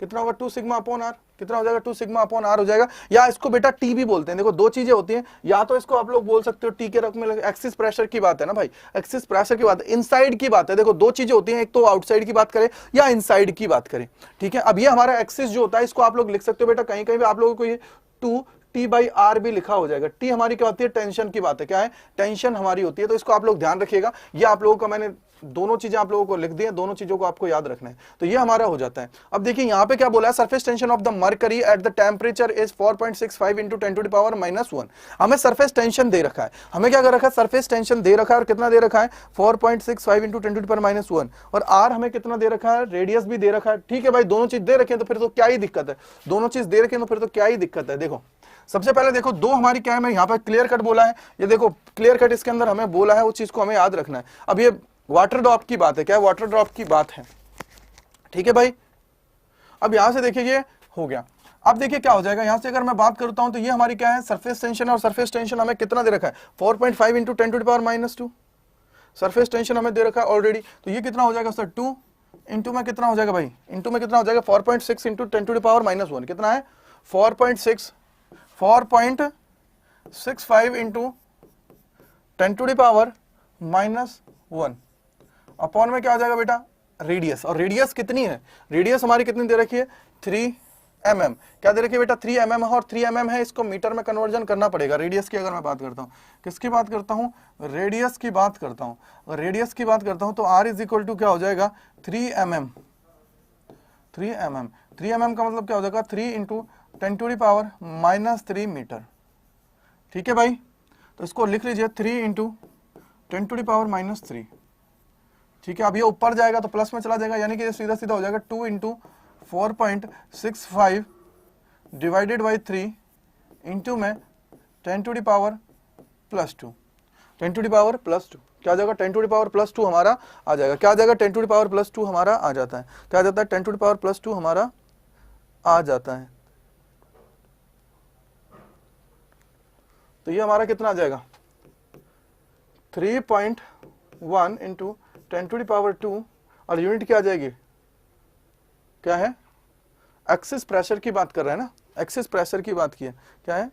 कितना होगा 2 सिग्मा अपॉन आर, कितना हो जाएगा 2 सिग्मा अपॉन आर हो जाएगा, या इसको बेटा टी भी बोलते हैं। देखो दो चीजें होती हैं, या तो इसको आप लोग बोल सकते हो टी के रकम में, एक्सिस प्रेशर की बात है ना भाई, एक्सिस प्रेशर की बात है, इनसाइड की बात है। देखो दो चीजें होती हैं, एक तो आउटसाइड की बात करें या इनसाइड की बात करें, ठीक है। अब ये हमारा एक्सिस जो होता है इसको आप लोग लिख सकते हो बेटा, कहीं कहीं भी आप लोगों को ये 2 T/R भी लिखा हो जाएगा। टी हमारी क्या होती है, टेंशन की बात है, क्या है, टेंशन हमारी होती है, तो इसको आप लोग ध्यान रखिएगा। ये आप लोगों का मैंने दोनों चीजें आप लोगों को लिख दी है, दोनों चीजों को आपको याद रखना है, तो ये हमारा हो जाता है। अब देखिए यहाँ पे क्या बोला है, surface tension of the mercury at the temperature is 4.65 into 10 to the power -1। हमें सरफेस टेंशन दे रखा है, हमें क्या कर रखा है, सरफेस टेंशन दे रखा है, और कितना दे रखा है 4.65 इंटू 10 टू द पावर -1, और आर हमें कितना दे रखा है, रेडियस भी दे रखा है। ठीक है भाई, दोनों चीज दे रखे हैं तो फिर तो क्या ही दिक्कत है, दोनों चीज दे रखे हैं तो फिर तो क्या ही दिक्कत है। देखो सबसे पहले देखो दो हमारी क्या है, मैं यहाँ पर क्लियर कट बोला है, ये देखो क्लियर कट इसके अंदर हमें बोला है, उस चीज को हमें याद रखना है। अब ये वाटर ड्रॉप की बात है, क्या है, वाटर ड्रॉप की बात है, ठीक है भाई। अब यहां से देखिए ये हो गया। अब देखिए क्या हो जाएगा, यहां से अगर मैं बात करता हूं तो ये हमारी क्या है, सरफेस टेंशन है, और सरफेस टेंशन हमें कितना दे रखा है 4.5 into 10 to the power -2। Surface tension हमें दे रखा है ऑलरेडी, तो ये कितना हो जाएगा सर 2 इंटू में कितना हो जाएगा भाई, इंटू में कितना हो जाएगा 4.6 इंटू 10 टू द पावर -1, कितना है 4.65 into 10 to the power -1 upon में क्या हो जाएगा बेटा, रेडियस। और रेडियस कितनी है, रेडियस हमारी कितनी दे रखी है 3 mm, क्या दे रखी है बेटा 3 mm है, और 3 mm है, इसको मीटर में कन्वर्जन करना पड़ेगा। रेडियस की अगर मैं बात करता हूँ, किसकी बात करता हूँ, रेडियस की बात करता हूँ, अगर रेडियस की बात करता हूँ तो r इज इक्वल टू क्या हो जाएगा 3 mm। 3 mm का मतलब क्या हो जाएगा 3 into 10 to the power -3 metre, ठीक है भाई। तो इसको लिख लीजिए 3 इंटू 10 टू द पावर -3, ठीक है। अब ये ऊपर जाएगा तो प्लस में चला जाएगा, यानी कि सीधा सीधा हो जाएगा 2 इंटू 4.65 डिवाइडेड बाई 3 इंटू में 10 to the power +2, 10 to the power +2, क्या आ जाएगा 10 टू द पावर +2 हमारा आ जाएगा, क्या आ जाएगा 10 टू द पावर +2 हमारा आ जाता है, क्या आ जाता है 10 टू द पावर +2 हमारा आ जाता है। तो ये हमारा कितना आ जाएगा 3.1 इंटू 10 टू द पावर 2, और यूनिट क्या आ जाएगी, क्या है, एक्सिस प्रेशर की बात कर रहा है ना, एक्सिस प्रेशर की बात की है, क्या है,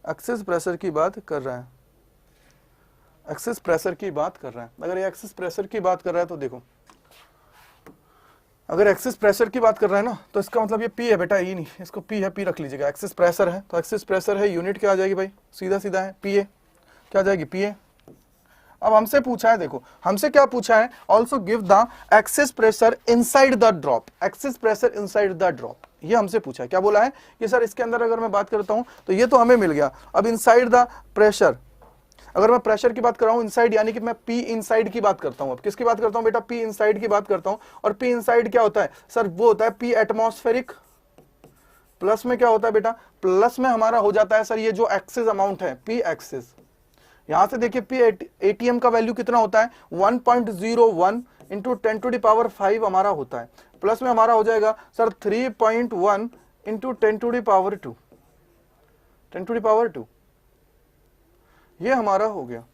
एक्सिस प्रेशर की बात कर रहा है, एक्सिस प्रेशर की बात कर रहा है। अगर ये एक्सिस प्रेशर की बात कर रहा है तो देखो अगर एक्सेस प्रेशर की बात कर रहे हैं ना, तो इसका मतलब ये पी है बेटा, ई नहीं, इसको पी है, पी रख लीजिएगा। एक्सेस प्रेशर है तो एक्सेस प्रेशर है, यूनिट क्या आ जाएगी भाई, सीधा सीधा है पी ए, क्या आ जाएगी पी ए। अब हमसे पूछा है, देखो हमसे क्या पूछा है, also give the excess pressure inside the drop, excess pressure inside the drop, ये हमसे पूछा है। क्या बोला है कि सर इसके अंदर अगर मैं बात करता हूं तो ये तो हमें मिल गया, अब इनसाइड द प्रेशर, अगर मैं प्रेशर की बात कर रहा हूं इनसाइड, यानी कि मैं पी इनसाइड की बात करता हूं। अब किसकी बात करता हूं बेटा, पी इनसाइड की बात करता हूं। और पी इनसाइड क्या होता है सर, वो होता है पी एटमॉस्फेरिक, प्लस में क्या होता है बेटा, प्लस में हमारा हो जाता है सर ये जो एक्सेस अमाउंट है पी एक्सेस। यहां से देखिए पी एटीएम का वैल्यू कितना होता है 1.01 इंटू 10 टू द पावर 5 हमारा होता है, प्लस में हमारा हो जाएगा sir 3.1 into 10 to the power 2, 10 to the power 2, ये हमारा हो गया।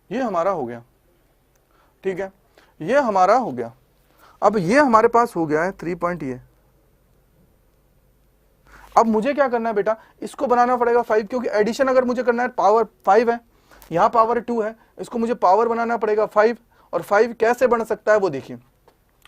ये हमारा हो गया, ठीक है, ये हमारा हो गया। अब ये हमारे पास हो गया है 3 पॉइंट ये। अब मुझे क्या करना है बेटा, इसको बनाना पड़ेगा 5, क्योंकि एडिशन अगर मुझे करना है पावर 5 है, यहां पावर 2 है, इसको मुझे पावर बनाना पड़ेगा 5। और 5 कैसे बन सकता है वो देखिए,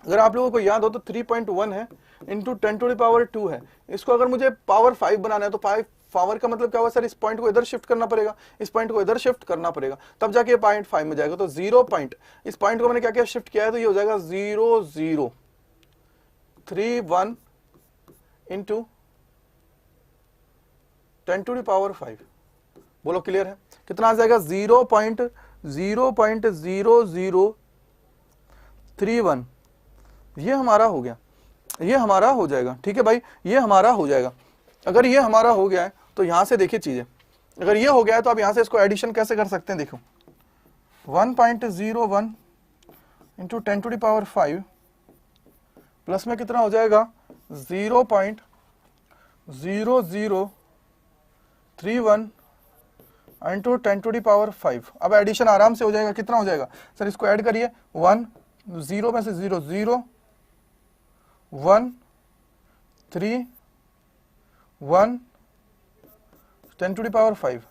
अगर आप लोगों को याद हो तो 3.1 है इंटू 10 टू द पावर 2 है, इसको अगर मुझे पावर 5 बनाना है तो 5 पावर का मतलब क्या हुआ सर, इस पॉइंट को इधर शिफ्ट करना पड़ेगा, इस पॉइंट को इधर शिफ्ट करना पड़ेगा, तब जाके पॉइंट 5 में जाएगा। तो 0 पॉइंट, इस पॉइंट को मैंने क्या क्या शिफ्ट किया है, तो ये हो जाएगा 0.031 इंटू 10 टू द पावर 5। बोलो क्लियर है, कितना आ जाएगा 0.0031, ये हमारा हो गया, ये हमारा हो जाएगा, ठीक है भाई, ये हमारा हो जाएगा। अगर ये हमारा हो गया है तो यहां से देखिए चीजें, अगर ये हो गया है तो आप यहां से इसको एडिशन कैसे कर सकते हैं, देखो 1.01 into 10 to the power 5 plus में कितना हो जाएगा 0.0031 इंटू 10 टू द पावर 5। अब एडिशन आराम से हो जाएगा, कितना हो जाएगा सर, इसको ऐड करिए, 1 0 में से 0 0 1 3 1 10 to the power 5,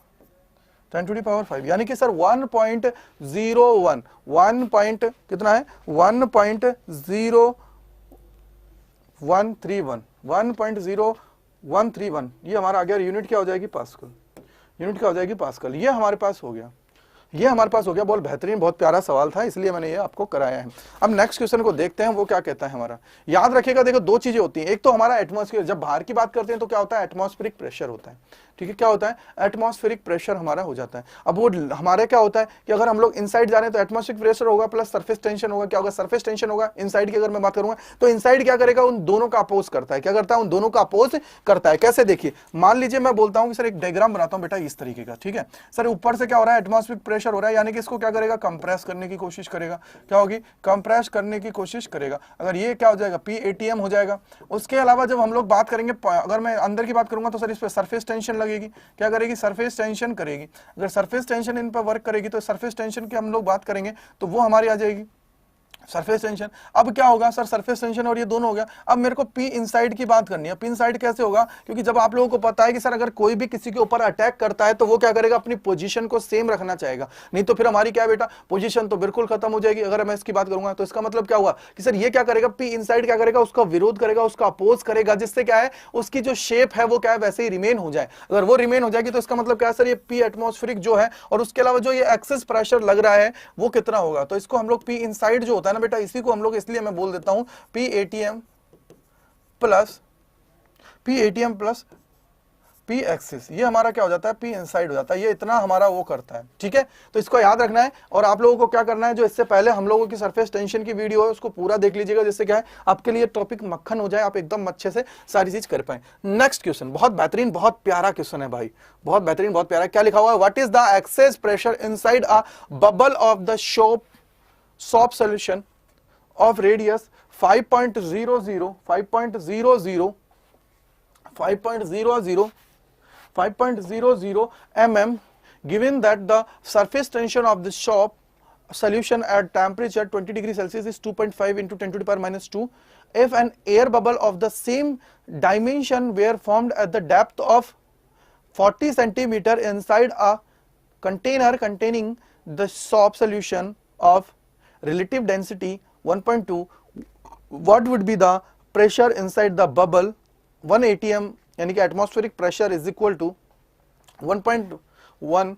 10 to the power 5, यानी कि सर 1.01 1 पॉइंट कितना है 1.0131 ये हमारा आ गया। यूनिट क्या हो जाएगी पास्कल, यूनिट क्या हो जाएगी पास्कल, ये हमारे पास हो गया, ये हमारे पास हो गया। बहुत बेहतरीन, बहुत प्यारा सवाल था, इसलिए मैंने ये आपको कराया है। अब नेक्स्ट क्वेश्चन को देखते हैं, वो क्या कहता है हमारा। याद रखिएगा, देखो दो चीजें होती हैं, एक तो हमारा एटमॉस्फेयर, जब बाहर की बात करते हैं तो क्या होता है एटमॉस्फेरिक प्रेशर होता है, ठीक है, क्या होता है एटमॉस्फेरिक प्रेशर हमारा हो जाता है। अब वो हमारे क्या होता है कि अगर हम लोग इनसाइड जा रहे हैं तो एटमॉस्फेरिक प्रेशर होगा प्लस सरफेस टेंशन होगा, क्या होगा सरफेस टेंशन होगा। इनसाइड की अगर मैं बात करूंगा तो इनसाइड क्या करेगा, उन दोनों का अपोज करता है, क्या करता है उन दोनों का अपोज करता है। कैसे देखिए, मान लीजिए मैं बोलता हूं कि सर एक डायग्राम बनाता हूं बेटा इस तरीके का, ठीक है सर, ऊपर से क्या हो रहा है एटमॉस्फेरिक प्रेशर हो रहा है, यानी कि इसको क्या करेगा कंप्रेस करने की कोशिश करेगा, क्या होगी कंप्रेस करने की कोशिश करेगा। अगर ये क्या हो जाएगा PATM हो जाएगा। उसके अलावा जब हम लोग बात करेंगे, अगर मैं अंदर की बात करूंगा तो सर इस पर सरफेस टेंशन लगेगी, क्या करेगी सरफेस टेंशन करेगी। अगर सरफेस टेंशन इन पर वर्क करेगी तो सरफेस टेंशन की हम लोग बात करेंगे तो वो हमारी आ जाएगी सरफेस टेंशन। अब क्या होगा सर सरफेस टेंशन और ये दोनों हो गया। अब मेरे को पी इनसाइड की बात करनी है। पी इनसाइड कैसे होगा, क्योंकि जब आप लोगों को पता है कि सर अगर कोई भी किसी के ऊपर अटैक करता है तो वो क्या करेगा अपनी पोजीशन को सेम रखना चाहेगा, नहीं तो फिर हमारी क्या बेटा पोजीशन तो बिल्कुल खत्म हो जाएगी। अगर मैं इसकी बात करूंगा तो इसका मतलब क्या हुआ कि सर ये क्या करेगा पी इनसाइड क्या करेगा उसका विरोध करेगा, उसका अपोज करेगा, जिससे क्या है उसकी जो शेप है वो क्या है वैसे ही रिमेन हो जाए। अगर वो रिमेन हो जाएगी तो इसका मतलब क्या है सर ये पी एटमॉस्फेरिक जो है और उसके अलावा जो ये एक्सेस प्रेशर लग रहा है वो कितना होगा। तो इसको हम लोग पी इनसाइड जो होता है ना बेटा, इसी को हम लोग इसलिए मैं बोल देता हूं PATM प्लस पी एक्सिस, ये हमारा क्या हो जाता है पी इनसाइड हो जाता है। ये इतना हमारा वो करता है, ठीक है। तो इसको याद रखना है और आप लोगों को क्या करना है, जो इससे पहले हम लोगों की सरफेस टेंशन की वीडियो है उसको पूरा देख लीजिएगा, जिससे क्या है आपके लिए टॉपिक मक्खन हो जाए, आप एकदम अच्छे से सारी चीज कर पाए। नेक्स्ट क्वेश्चन बहुत बेहतरीन बहुत प्यारा क्वेश्चन है भाई, बहुत बेहतरीन बहुत प्यारा। क्या लिखा हुआ है, what is the excess pressure inside a bubble of the soap solution of radius 5.00 mm, given that the surface tension of the soap solution at temperature 20 degrees Celsius is 2.5 into 10 to the power minus 2. If an air bubble of the same dimension were formed at the depth of 40 centimeter inside a container containing the SOP solution of relative density 1.2, what would be the pressure inside the bubble 1 atm यानी कि atmospheric pressure is equal to 1.01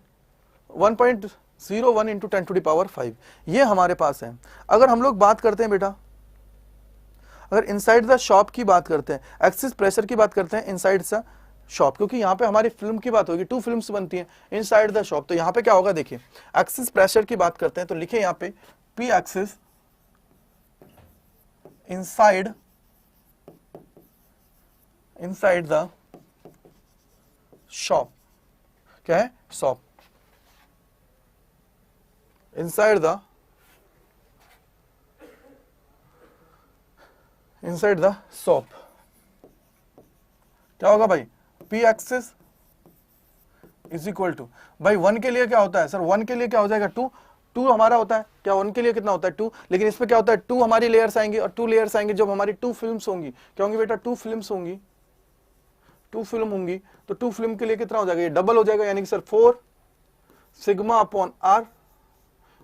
into 10 to the power 5। ये हमारे पास है। अगर हम लोग बात करते हैं बेटा, अगर इनसाइड द शॉप की बात करते हैं, एक्सिस प्रेशर की बात करते हैं इनसाइड द शॉप, क्योंकि यहाँ पे हमारी फिल्म की बात होगी, 2 फिल्म्स बनती हैं इनसाइड द शॉप। तो यहाँ पे क्या होगा, देखिए एक्सिस प्रेशर की बात करते हैं तो लिखे यहाँ पे P axis inside the shop, क्या है, शॉप, इनसाइड द शॉप क्या होगा भाई, P axis is equal to, भाई 1 के लिए क्या होता है सर, 1 के लिए क्या हो जाएगा 2 हमारा होता है क्या, 1 के लिए कितना होता है 2, लेकिन इसमें क्या होता है 2 हमारी लेयर्स आएंगी, और 2 लेयर्स आएंगे जब हमारी 2 फिल्म्स होंगी, क्या होंगी बेटा 2 फिल्म्स होंगी, 2 फिल्म होंगी, तो 2 फिल्म के लिए कितना हो जाएगा, ये डबल हो जाएगा, यानी कि सर 4 सिग्मा अपॉन आर,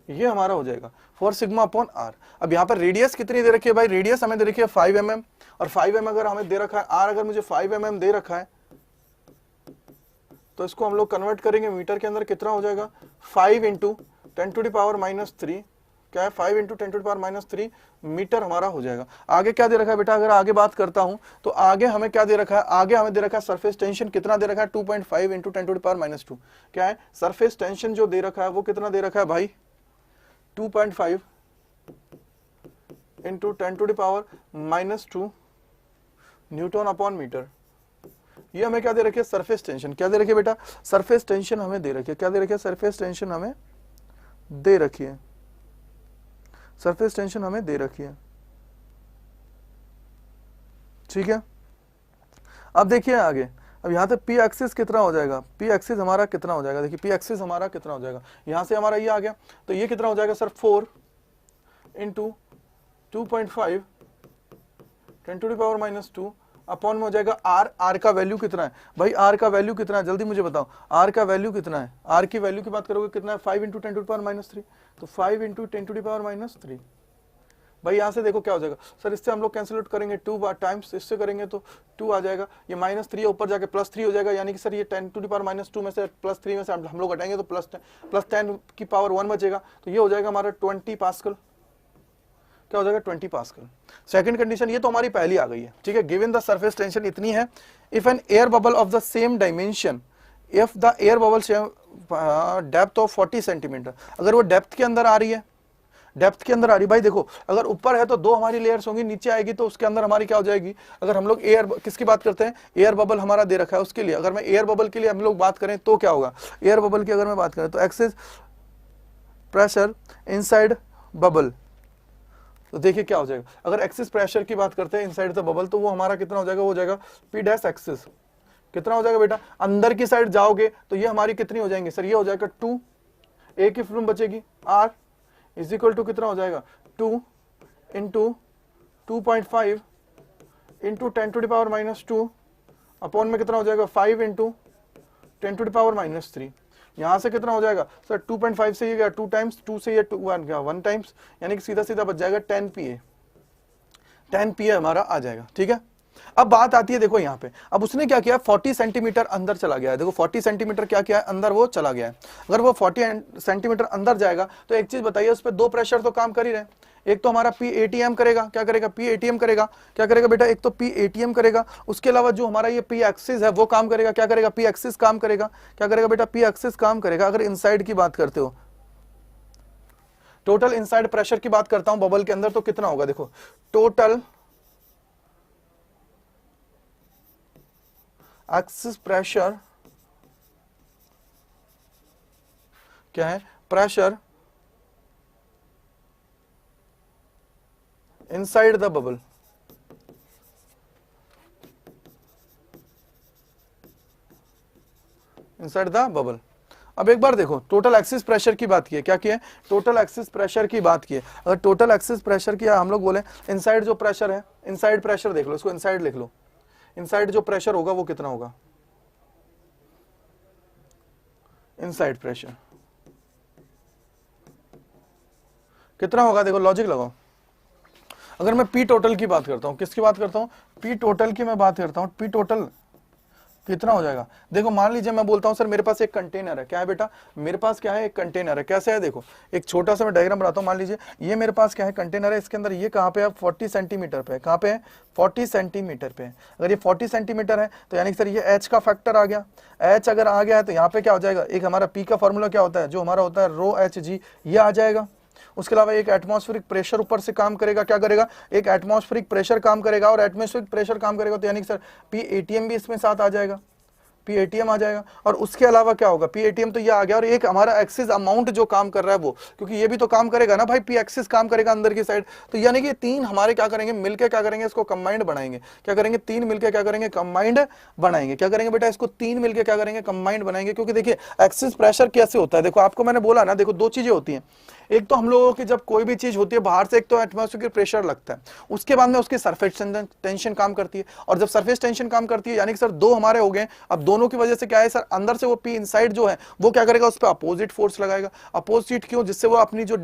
ये हमारा हो जाएगा 4 सिग्मा अपॉन आर। अब यहाँ पर रेडियस कितनी दे रखी है भाई, रेडियस हमें दे रखी है 5 mm, और 5 mm अगर हमें दे रखा है, आर अगर मुझे 5 mm दे रखा है, तो इसको हम लोग कन्वर्ट करेंगे मीटर के अंदर, कितना हो जाएगा 5 इंटू 10 टू द पावर -3, क्या है 5 into 10 to the power -3 metre हमारा हो जाएगा। आगे क्या दे रखा है बेटा, अगर आगे बात करता हूं तो आगे हमें क्या दे रखा है, आगे हमें दे रखा है सरफेस टेंशन, कितना दे रखा है 2.5 इंटू 10 टू द पावर -2, क्या है सरफेस टेंशन जो दे रखा है वो कितना दे रखा है भाई 2.5 into 10 to the power -2 newton upon metre. ये हमें क्या दे रखी है, सरफेस टेंशन, क्या दे रखी है बेटा, सरफेस टेंशन हमें दे रखी है, क्या दे रखी है, सरफेस टेंशन हमें दे रखी है, सरफेस टेंशन हमें दे रखी है, ठीक है। अब देखिए आगे, अब यहां से P एक्सिस कितना हो जाएगा, P एक्सिस हमारा कितना हो जाएगा, देखिए P एक्सिस हमारा कितना हो जाएगा, यहां से हमारा ये आ गया, तो ये कितना हो जाएगा sir 4 into 2.5 10 to the power -2 upon में हो जाएगा आर। आर का वैल्यू कितना है भाई, आर का वैल्यू कितना है, जल्दी मुझे बताओ, आर का वैल्यू कितना है, आर की वैल्यू की बात करोगे कितना है 5 इंटू 10 टू द पावर -3, तो 5 इंटू 10 टू द पावर -3। भाई यहां से देखो क्या हो जाएगा सर, इससे हम लोग कैंसिल आउट करेंगे 2 बार टाइम्स, इससे करेंगे तो 2 आ जाएगा, ये -3 ऊपर जाके +3 हो जाएगा, यानी कि सर ये 10 टू द पावर -2 में से +3 में से हम लोग हटाएंगे तो +10 की पावर 1 बचेगा, तो ये हो जाएगा हमारा 20 पास्कल, क्या हो जाएगा 20 पास्कल। सेकंड कंडीशन, ये तो हमारी पहली आ गई है, ठीक है। गिवन द सरफेस टेंशन इतनी है, if an air bubble of the same dimension, if the air bubble depth of 40 centimetre, अगर वो डेप्थ के अंदर आ रही है, डेप्थ के अंदर आ रही, भाई देखो अगर ऊपर है तो 2 हमारी लेयर्स होंगी, नीचे आएगी तो उसके अंदर हमारी क्या हो जाएगी, अगर हम लोग एयर किसकी बात करते हैं, एयर बबल हमारा दे रखा है उसके लिए, अगर मैं एयर बबल के लिए हम लोग बात करें तो क्या होगा, एयर बबल की अगर मैं बात करें तो एक्सिस प्रेशर इनसाइड बबल, तो देखिए क्या हो जाएगा, अगर एक्सिस प्रेशर की बात करते हैं इनसाइड द बबल, तो वो हमारा कितना हो जाएगा, वो हो जाएगा P डैश एक्सिस, कितना हो जाएगा बेटा, अंदर की साइड जाओगे तो ये हमारी कितनी हो जाएंगी सर, ये हो जाएगा 2, एक ही फिल्म बचेगी, R इज इक्वल टू कितना हो जाएगा 2 into 2.5 into 10 to the power -2 upon में कितना हो जाएगा 5 इंटू 10 टू द पावर -3। यहां से कितना हो जाएगा सर 2.5 से ये गया 2 टाइम्स, 2 से ये 1 गया 1 टाइम्स, यानी कि सीधा सीधा बच जाएगा 10 PA हमारा आ जाएगा, ठीक है। अब बात आती है देखो यहाँ पे, अब उसने क्या किया 40 सेंटीमीटर अंदर चला गया है, देखो 40 सेंटीमीटर क्या किया है अंदर, वो चला गया है। अगर वो 40 सेंटीमीटर अंदर जाएगा तो एक चीज बताइए, उस पर 2 प्रेशर तो काम कर ही रहे, एक तो हमारा P ATM करेगा, क्या करेगा P ATM करेगा, क्या करेगा बेटा, एक तो P ATM करेगा, उसके अलावा जो हमारा ये P एक्सिस है वो काम करेगा, क्या करेगा P एक्सिस काम करेगा, क्या करेगा बेटा P एक्सिस काम करेगा। अगर इनसाइड की बात करते हो, टोटल इनसाइड प्रेशर की बात करता हूं बबल के अंदर, तो कितना होगा, देखो टोटल एक्सिस प्रेशर क्या है, pressure inside the bubble, inside the bubble. अब एक बार देखो टोटल एक्सिस प्रेशर की बात की है, क्या की है, टोटल एक्सिस प्रेशर की बात की है। अगर टोटल एक्सिस प्रेशर की हम लोग बोले, इनसाइड जो प्रेशर है, इनसाइड प्रेशर देख लो, इसको इनसाइड लिख लो, इनसाइड जो प्रेशर होगा वो कितना होगा, इनसाइड प्रेशर कितना होगा, देखो लॉजिक लगाओ। अगर मैं पी टोटल की बात करता हूं, किसकी बात करता हूं, पी टोटल की मैं बात करता हूं, पी टोटल कितना हो जाएगा। देखो मान लीजिए मैं बोलता हूं सर मेरे पास एक कंटेनर है, क्या है बेटा, मेरे पास क्या है, एक कंटेनर है। कैसे है, देखो एक छोटा सा मैं डायग्राम बनाता हूं। मान लीजिए ये मेरे पास क्या है, कंटेनर है, इसके अंदर ये कहां पे है, 40 सेंटीमीटर पे है। कहां पे है, 40 सेंटीमीटर पे है। अगर ये 40 सेंटीमीटर है तो यानी कि सर ये एच का फैक्टर आ गया। एच अगर आ गया है तो यहाँ पे क्या हो जाएगा, एक हमारा पी का फॉर्मूला क्या होता है, जो हमारा होता है रो एच जी, ये आ जाएगा। उसके अलावा एक एटमॉस्फेरिक प्रेशर ऊपर से काम करेगा, क्या करेगा, एक एटमॉस्फेरिक प्रेशर काम करेगा, और एटमॉस्फेरिक प्रेशर काम करेगा तो यानी कि सर पी एटीएम भी इसमें साथ आ जाएगा, पी एटीएम आ जाएगा। और उसके अलावा क्या होगा, पी एटीएम तो ये आ गया, और एक हमारा एक्सिस अमाउंट जो काम कर रहा है वो, क्योंकि ये भी तो काम करेगा ना भाई, पी एक्सिस काम करेगा अंदर की साइड। तो यानी कि तीन हमारे क्या करेंगे, मिलकर क्या करेंगे, इसको कंबाइंड बनाएंगे। क्या करेंगे, तीन मिलकर क्या करेंगे, कंबाइंड बनाएंगे। क्या करेंगे बेटा, इसको तीन मिलकर क्या करेंगे, कंबाइंड बनाएंगे। क्योंकि देखिए एक्सिस प्रेशर कैसे होता है, देखो आपको मैंने बोला ना, देखो दो चीजें होती हैं। एक तो हम लोगों की जब कोई भी चीज होती है बाहर से, एक तो एटमॉस्फेरिक प्रेशर लगता है, उसके बाद में उसकी सरफेस टेंशन काम करती है, और जब सरफेस टेंशन काम करती है यानी कि सर दो हमारे हो गए। अब दोनों की वजह से क्या है सर, अंदर से वो पी इनसाइड जो है वो क्या करेगा, उस पर अपोजिट फोर्स लगाएगा। अपोजिट क्यों, जिससे वो अपनी जो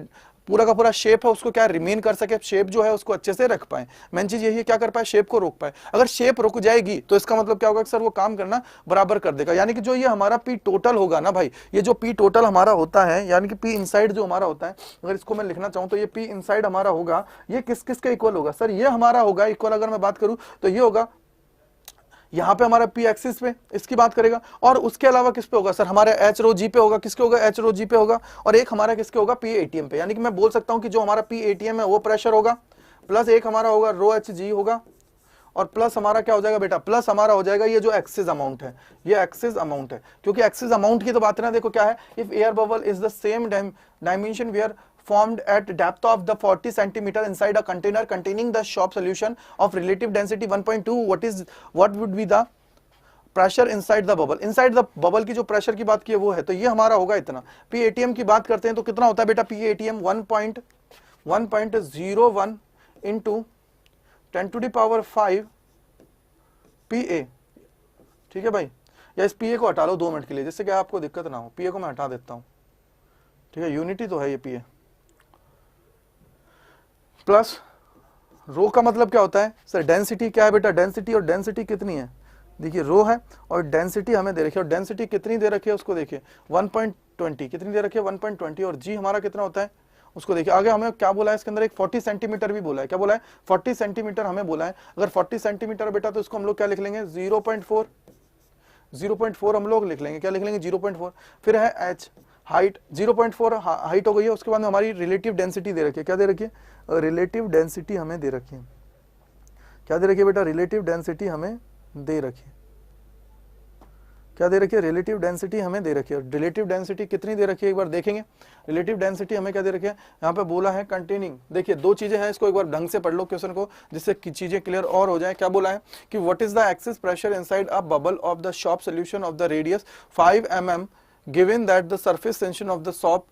पूरा का पूरा शेप है उसको क्या रिमेन कर सके, शेप जो है उसको अच्छे से रख पाए। मेन चीज यही है, क्या कर पाए, शेप को रोक पाए। अगर शेप रुक जाएगी तो इसका मतलब क्या होगा सर, वो काम करना बराबर कर देगा। यानी कि जो ये हमारा पी टोटल होगा ना भाई, ये जो पी टोटल हमारा होता है, यानी कि पी इनसाइड जो हमारा होता है, अगर इसको मैं लिखना चाहूं तो ये पी इनसाइड हमारा होगा, ये किस किस के इक्वल होगा सर, ये हमारा होगा इक्वल। अगर मैं बात करूं तो ये होगा यहां पे हमारा पी एक्सिस पे, इसकी बात करेगा। और उसके अलावा किस पे होगा सर, हमारे एच रो जी पे होगा। किसके होगा, एच रो जी पे होगा। और एक हमारा किसके होगा, पी एटीएम पे। यानी कि मैं बोल सकता हूं कि जो हमारा पी एटीएम है वो प्रेशर होगा, प्लस एक हमारा होगा रो एच जी होगा, और प्लस हमारा क्या हो जाएगा बेटा, प्लस हमारा हो जाएगा ये जो एक्सिस अमाउंट है, ये एक्सिस अमाउंट है। क्योंकि एक्सिस अमाउंट की तो बात है ना, देखो क्या है, if air bubble is the same dimension were formed at depth of the 40 centimeter inside a container containing the Shop solution of relative density 1.2, what would be the pressure inside the bubble. Inside the bubble की जो pressure की बात की है वो है, तो ये हमारा होगा इतना। पी एटीएम की बात करते हैं तो कितना होता है बेटा, पी एटीएम 1.01 इंटू 10⁵ पीए। ठीक है भाई, या इस पीए को हटा लो 2 मिनट के लिए, जिससे क्या आपको दिक्कत ना हो। पीए को मैं हटा देता हूं, ठीक है, यूनिटी तो है ये पीए। प्लस रो का मतलब क्या होता है सर, डेंसिटी क्या है बेटा, डेंसिटी। और डेंसिटी कितनी है, देखिए रो है और डेंसिटी हमें दे रखी है, और डेंसिटी कितनी दे रखी है उसको देखिए 1.20, कितनी दे रखी है 1.20, और जी हमारा कितना होता है उसको देखिए। आगे हमें क्या बोला है इसके अंदर, एक 40 सेंटीमीटर भी बोला है। क्या बोला है, 40 सेंटीमीटर हमें बोला है। अगर 40 सेंटीमीटर बेटा तो इसको हम लोग क्या लिख लेंगे, 0.4 हम लोग लिख लेंगे। क्या लिख लेंगे, 0.4। फिर है एच, हाइट 0.4 हाइट हो गई है। उसके बाद में हमारी रिलेटिव डेंसिटी दे रखी है। क्या दे रखी है, रिलेटिव डेंसिटी हमें दे रखी है। क्या दे रखी है बेटा, रिलेटिव डेंसिटी हमें दे रखी है। क्या दे रखी है, रिलेटिव डेंसिटी हमें दे रखी है। रिलेटिव डेंसिटी कितनी दे रखी है एक बार देखेंगे। रिलेटिव डेंसिटी हमें क्या दे रखी है, यहाँ पे बोला है कंटेनिंग। देखिए दो चीजें हैं, इसको एक बार ढंग से पढ़ लो क्वेश्चन को, जिससे चीजें क्लियर और हो जाए। क्या बोला है कि what is the axis pressure inside a bubble of the shop solution of the radius 5 mm given that the surface tension of the shop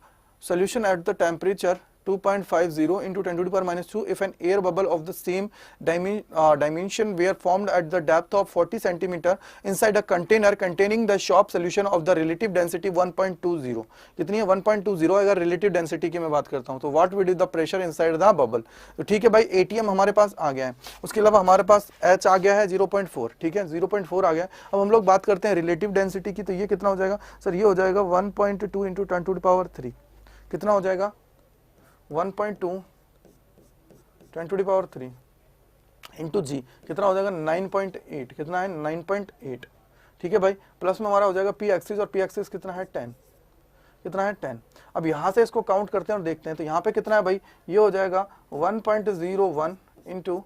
solution at the temperature 2.50 into 10⁻², if an air bubble of the same dimension were formed at the depth of 40 centimeter inside a container containing the Shop solution of the relative density 1.20, कितनी है 1.20। अगर relative density की मैं बात करता हूँ तो what would be the pressure inside the bubble। तो ठीक है भाई, ATM हमारे पास आ गया है। उसके अलावा हमारे पास H आ गया है 0.4, ठीक है 0.4 आ गया। अब हम लोग बात करते हैं रिलेटिव डेंसिटी की, तो ये कितना हो जाएगा सर, ये हो जाएगा 1.2 इंटू 10⁻3। कितना हो जाएगा 1.2 10⁻3 इंटू जी, कितना हो जाएगा 9.8। कितना है 9.8, ठीक है भाई। प्लस में हमारा हो जाएगा पी एक्सिस, और पी एक्सिस कितना है 10। कितना है 10। अब यहां से इसको काउंट करते हैं और देखते हैं, तो यहाँ पे कितना है भाई, ये हो जाएगा 1.01 इंटू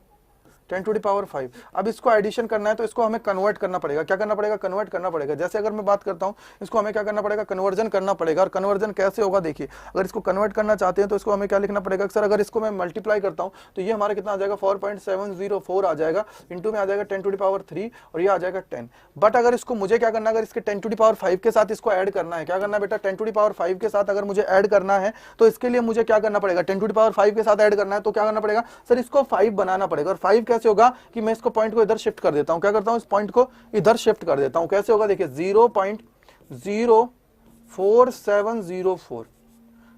10⁵। अब इसको एडिशन करना है तो इसको हमें कन्वर्ट करना पड़ेगा। क्या करना पड़ेगा, कन्वर्ट करना पड़ेगा। जैसे अगर मैं बात करता हूं, इसको हमें क्या करना पड़ेगा, कन्वर्जन करना पड़ेगा। और कन्वर्जन कैसे होगा देखिए, अगर इसको कन्वर्ट करना चाहते हैं तो इसको हमें क्या लिखना पड़ेगा सर, अगर इसको मैं मल्टीप्लाई करता हूं तो ये हमारा कितना आ जाएगा 4.704 आ जाएगा, इंटू में आ जाएगा 10⁻3 और ये आ जाएगा 10। बट अगर इसको मुझे क्या करना है, अगर इसके 10⁵ के साथ इसको ऐड करना है, क्या करना है बेटा 10⁵ के साथ अगर मुझे ऐड करना है तो इसके लिए मुझे क्या करना पड़ेगा, 10⁵ के साथ ऐड करना है तो क्या करना पड़ेगा सर, इसको 5 बनाना पड़ेगा। और 5 कैसे होगा कि मैं इसको पॉइंट को इधर शिफ्ट कर देता हूं। क्या करता हूं, इस पॉइंट को इधर शिफ्ट कर देता हूं। कैसे होगा देखिए 0.04704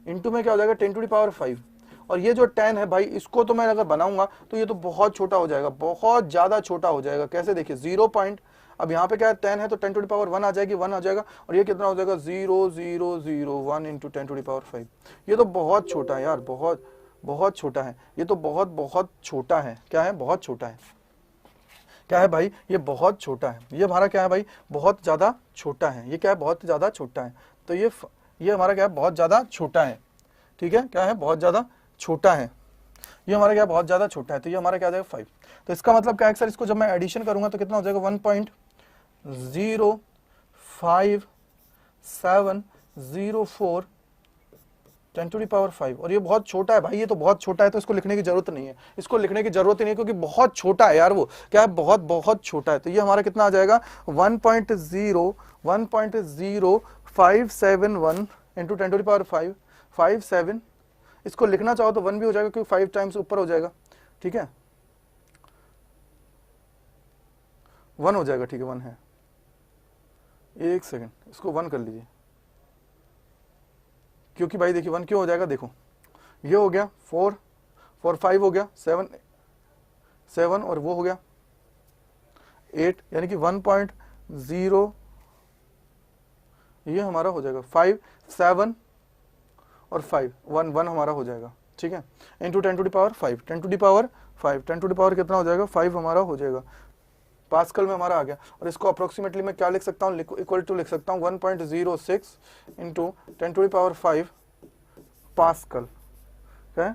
इंटू में क्या हो जाएगा 10⁵, और ये जो 10 है भाई, इसको तो मैं अगर बनाऊंगा तो ये तो बहुत छोटा हो जाएगा, बहुत ज्यादा छोटा हो जाएगा। कैसे देखिए 0 पॉइंट, अब यहाँ पे क्या है 10 है तो 10 टू द पावर 1 आ जाएगी, 1 आ जाएगा, और ये कितना हो जाएगा 0,0,0,1 इंटू 10 टू द पावर 5। ये तो बहुत छोटा है यार, बहुत बहुत छोटा है, ये तो बहुत बहुत छोटा है। क्या है? बहुत छोटा है। क्या है भाई? ये बहुत छोटा है। ये हमारा क्या है भाई? बहुत ज्यादा छोटा है। ये क्या है? बहुत ज्यादा छोटा है। तो ये हमारा क्या है? बहुत ज्यादा छोटा है। ठीक है, क्या है? बहुत ज्यादा छोटा है। ये हमारा क्या? बहुत ज्यादा छोटा है। तो ये हमारा क्या आ जाएगा 5। तो इसका मतलब क्या है सर? इसको जब मैं एडिशन करूंगा तो कितना हो जाएगा? 1.05704 10 टू दी पावर 5। और ये बहुत छोटा है भाई, ये तो बहुत छोटा है, तो इसको लिखने की जरूरत नहीं है, इसको लिखने की जरूरत ही नहीं है, क्योंकि बहुत छोटा है यार। वो क्या है? बहुत बहुत छोटा है। तो ये हमारा कितना आ जाएगा? 1.0571 इंटू 10 टू दी पावर 5 57। इसको लिखना चाहो तो 1 भी हो जाएगा, क्योंकि 5 टाइम्स ऊपर हो जाएगा। ठीक है, 1 हो जाएगा। ठीक है, 1 है। एक सेकंड, इसको 1 कर लीजिए, क्योंकि भाई देखिए 1 क्यों हो जाएगा? देखो ये हो गया 4 5 हो गया 7 और वो हो गया 8, यानी कि 1.0 ये हमारा हो जाएगा 5 7 और 5 1 1 हमारा हो जाएगा। ठीक है, into 10 to the power 5 10 to the power 5 10 to the power कितना हो जाएगा? 5 हमारा हो जाएगा। पास्कल में हमारा आ गया। और इसको अप्रोक्सीमेटली मैं क्या लिख सकता हूँ? इक्वल टू लिख सकता हूँ 1.06 into 10 to the power 5 pascal. क्या है?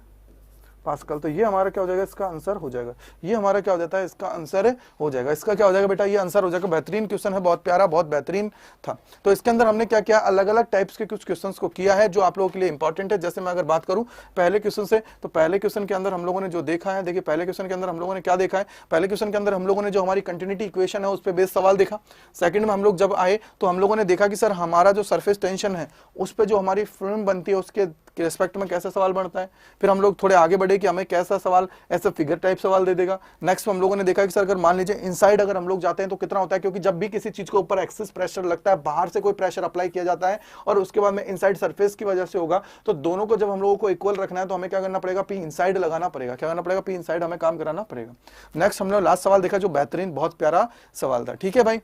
पास्कल। तो ये हमारा क्या हो जाएगा? इसका आंसर हो जाएगा। ये हमारा क्या हो जाता है? इसका आंसर हो जाएगा। इसका क्या हो जाएगा बेटा? ये आंसर हो जाएगा। बेहतरीन क्वेश्चन है, बहुत प्यारा, बहुत बेहतरीन था। तो इसके अंदर हमने क्या किया? अलग अलग टाइप्स के कुछ क्वेश्चंस को किया है जो आप लोगों के लिए इंपॉर्टेंट है। जैसे मैं अगर बात करूं पहले क्वेश्चन से, तो पहले क्वेश्चन के अंदर हम लोगों ने जो देखा है, देखिए पहले क्वेश्चन के अंदर हम लोगों ने क्या देखा है? पहले क्वेश्चन के अंदर हम लोगों ने जो हमारी कंटिन्यूटी इक्वेशन है उस पर बेस्ड सवाल देखा। सेकंड में हम लोग जब आए तो हम लोगों ने देखा कि सर हमारा जो सरफेस टेंशन है उस पर जो हमारी फिल्म बनती है उसके रिस्पेक्ट में कैसा सवाल बनता है। फिर हम लोग थोड़े आगे बढ़े कि हमें कैसा सवाल ऐसा फिगर टाइप सवाल दे देगा। नेक्स्ट हम लोगों ने देखा कि सर अगर मान लीजिए इनसाइड अगर हम लोग जाते हैं तो कितना होता है, क्योंकि जब भी किसी चीज के ऊपर एक्सेस प्रेशर लगता है, बाहर से कोई प्रेशर अप्लाई किया जाता है और उसके बाद में इनसाइड सरफेस की वजह से होगा, तो दोनों को जब हम लोगों को इक्वल रखना है तो हमें क्या करना पड़ेगा? पी इनसाइड लगाना पड़ेगा। क्या करना पड़ेगा? पी इनसाइड हमें काम कराना पड़ेगा। नेक्स्ट हमने लास्ट सवाल देखा जो बेहतरीन बहुत प्यारा सवाल था। ठीक है भाई,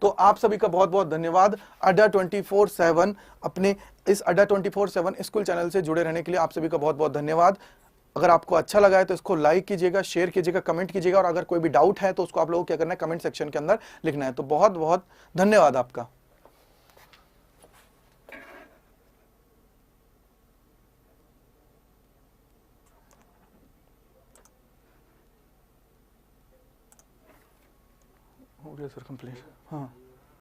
तो आप सभी का बहुत बहुत धन्यवाद। अड्डा 24/7 अपने इस अड्डा 24/7 स्कूल चैनल से जुड़े रहने के लिए आप सभी का बहुत बहुत धन्यवाद। अगर आपको अच्छा लगा है तो इसको लाइक कीजिएगा, शेयर कीजिएगा, कमेंट कीजिएगा, और अगर कोई भी डाउट है तो उसको आप लोगों को क्या करना है? कमेंट सेक्शन के अंदर लिखना है। तो बहुत बहुत धन्यवाद आपका। हो गया सर कंप्लीट। हाँ।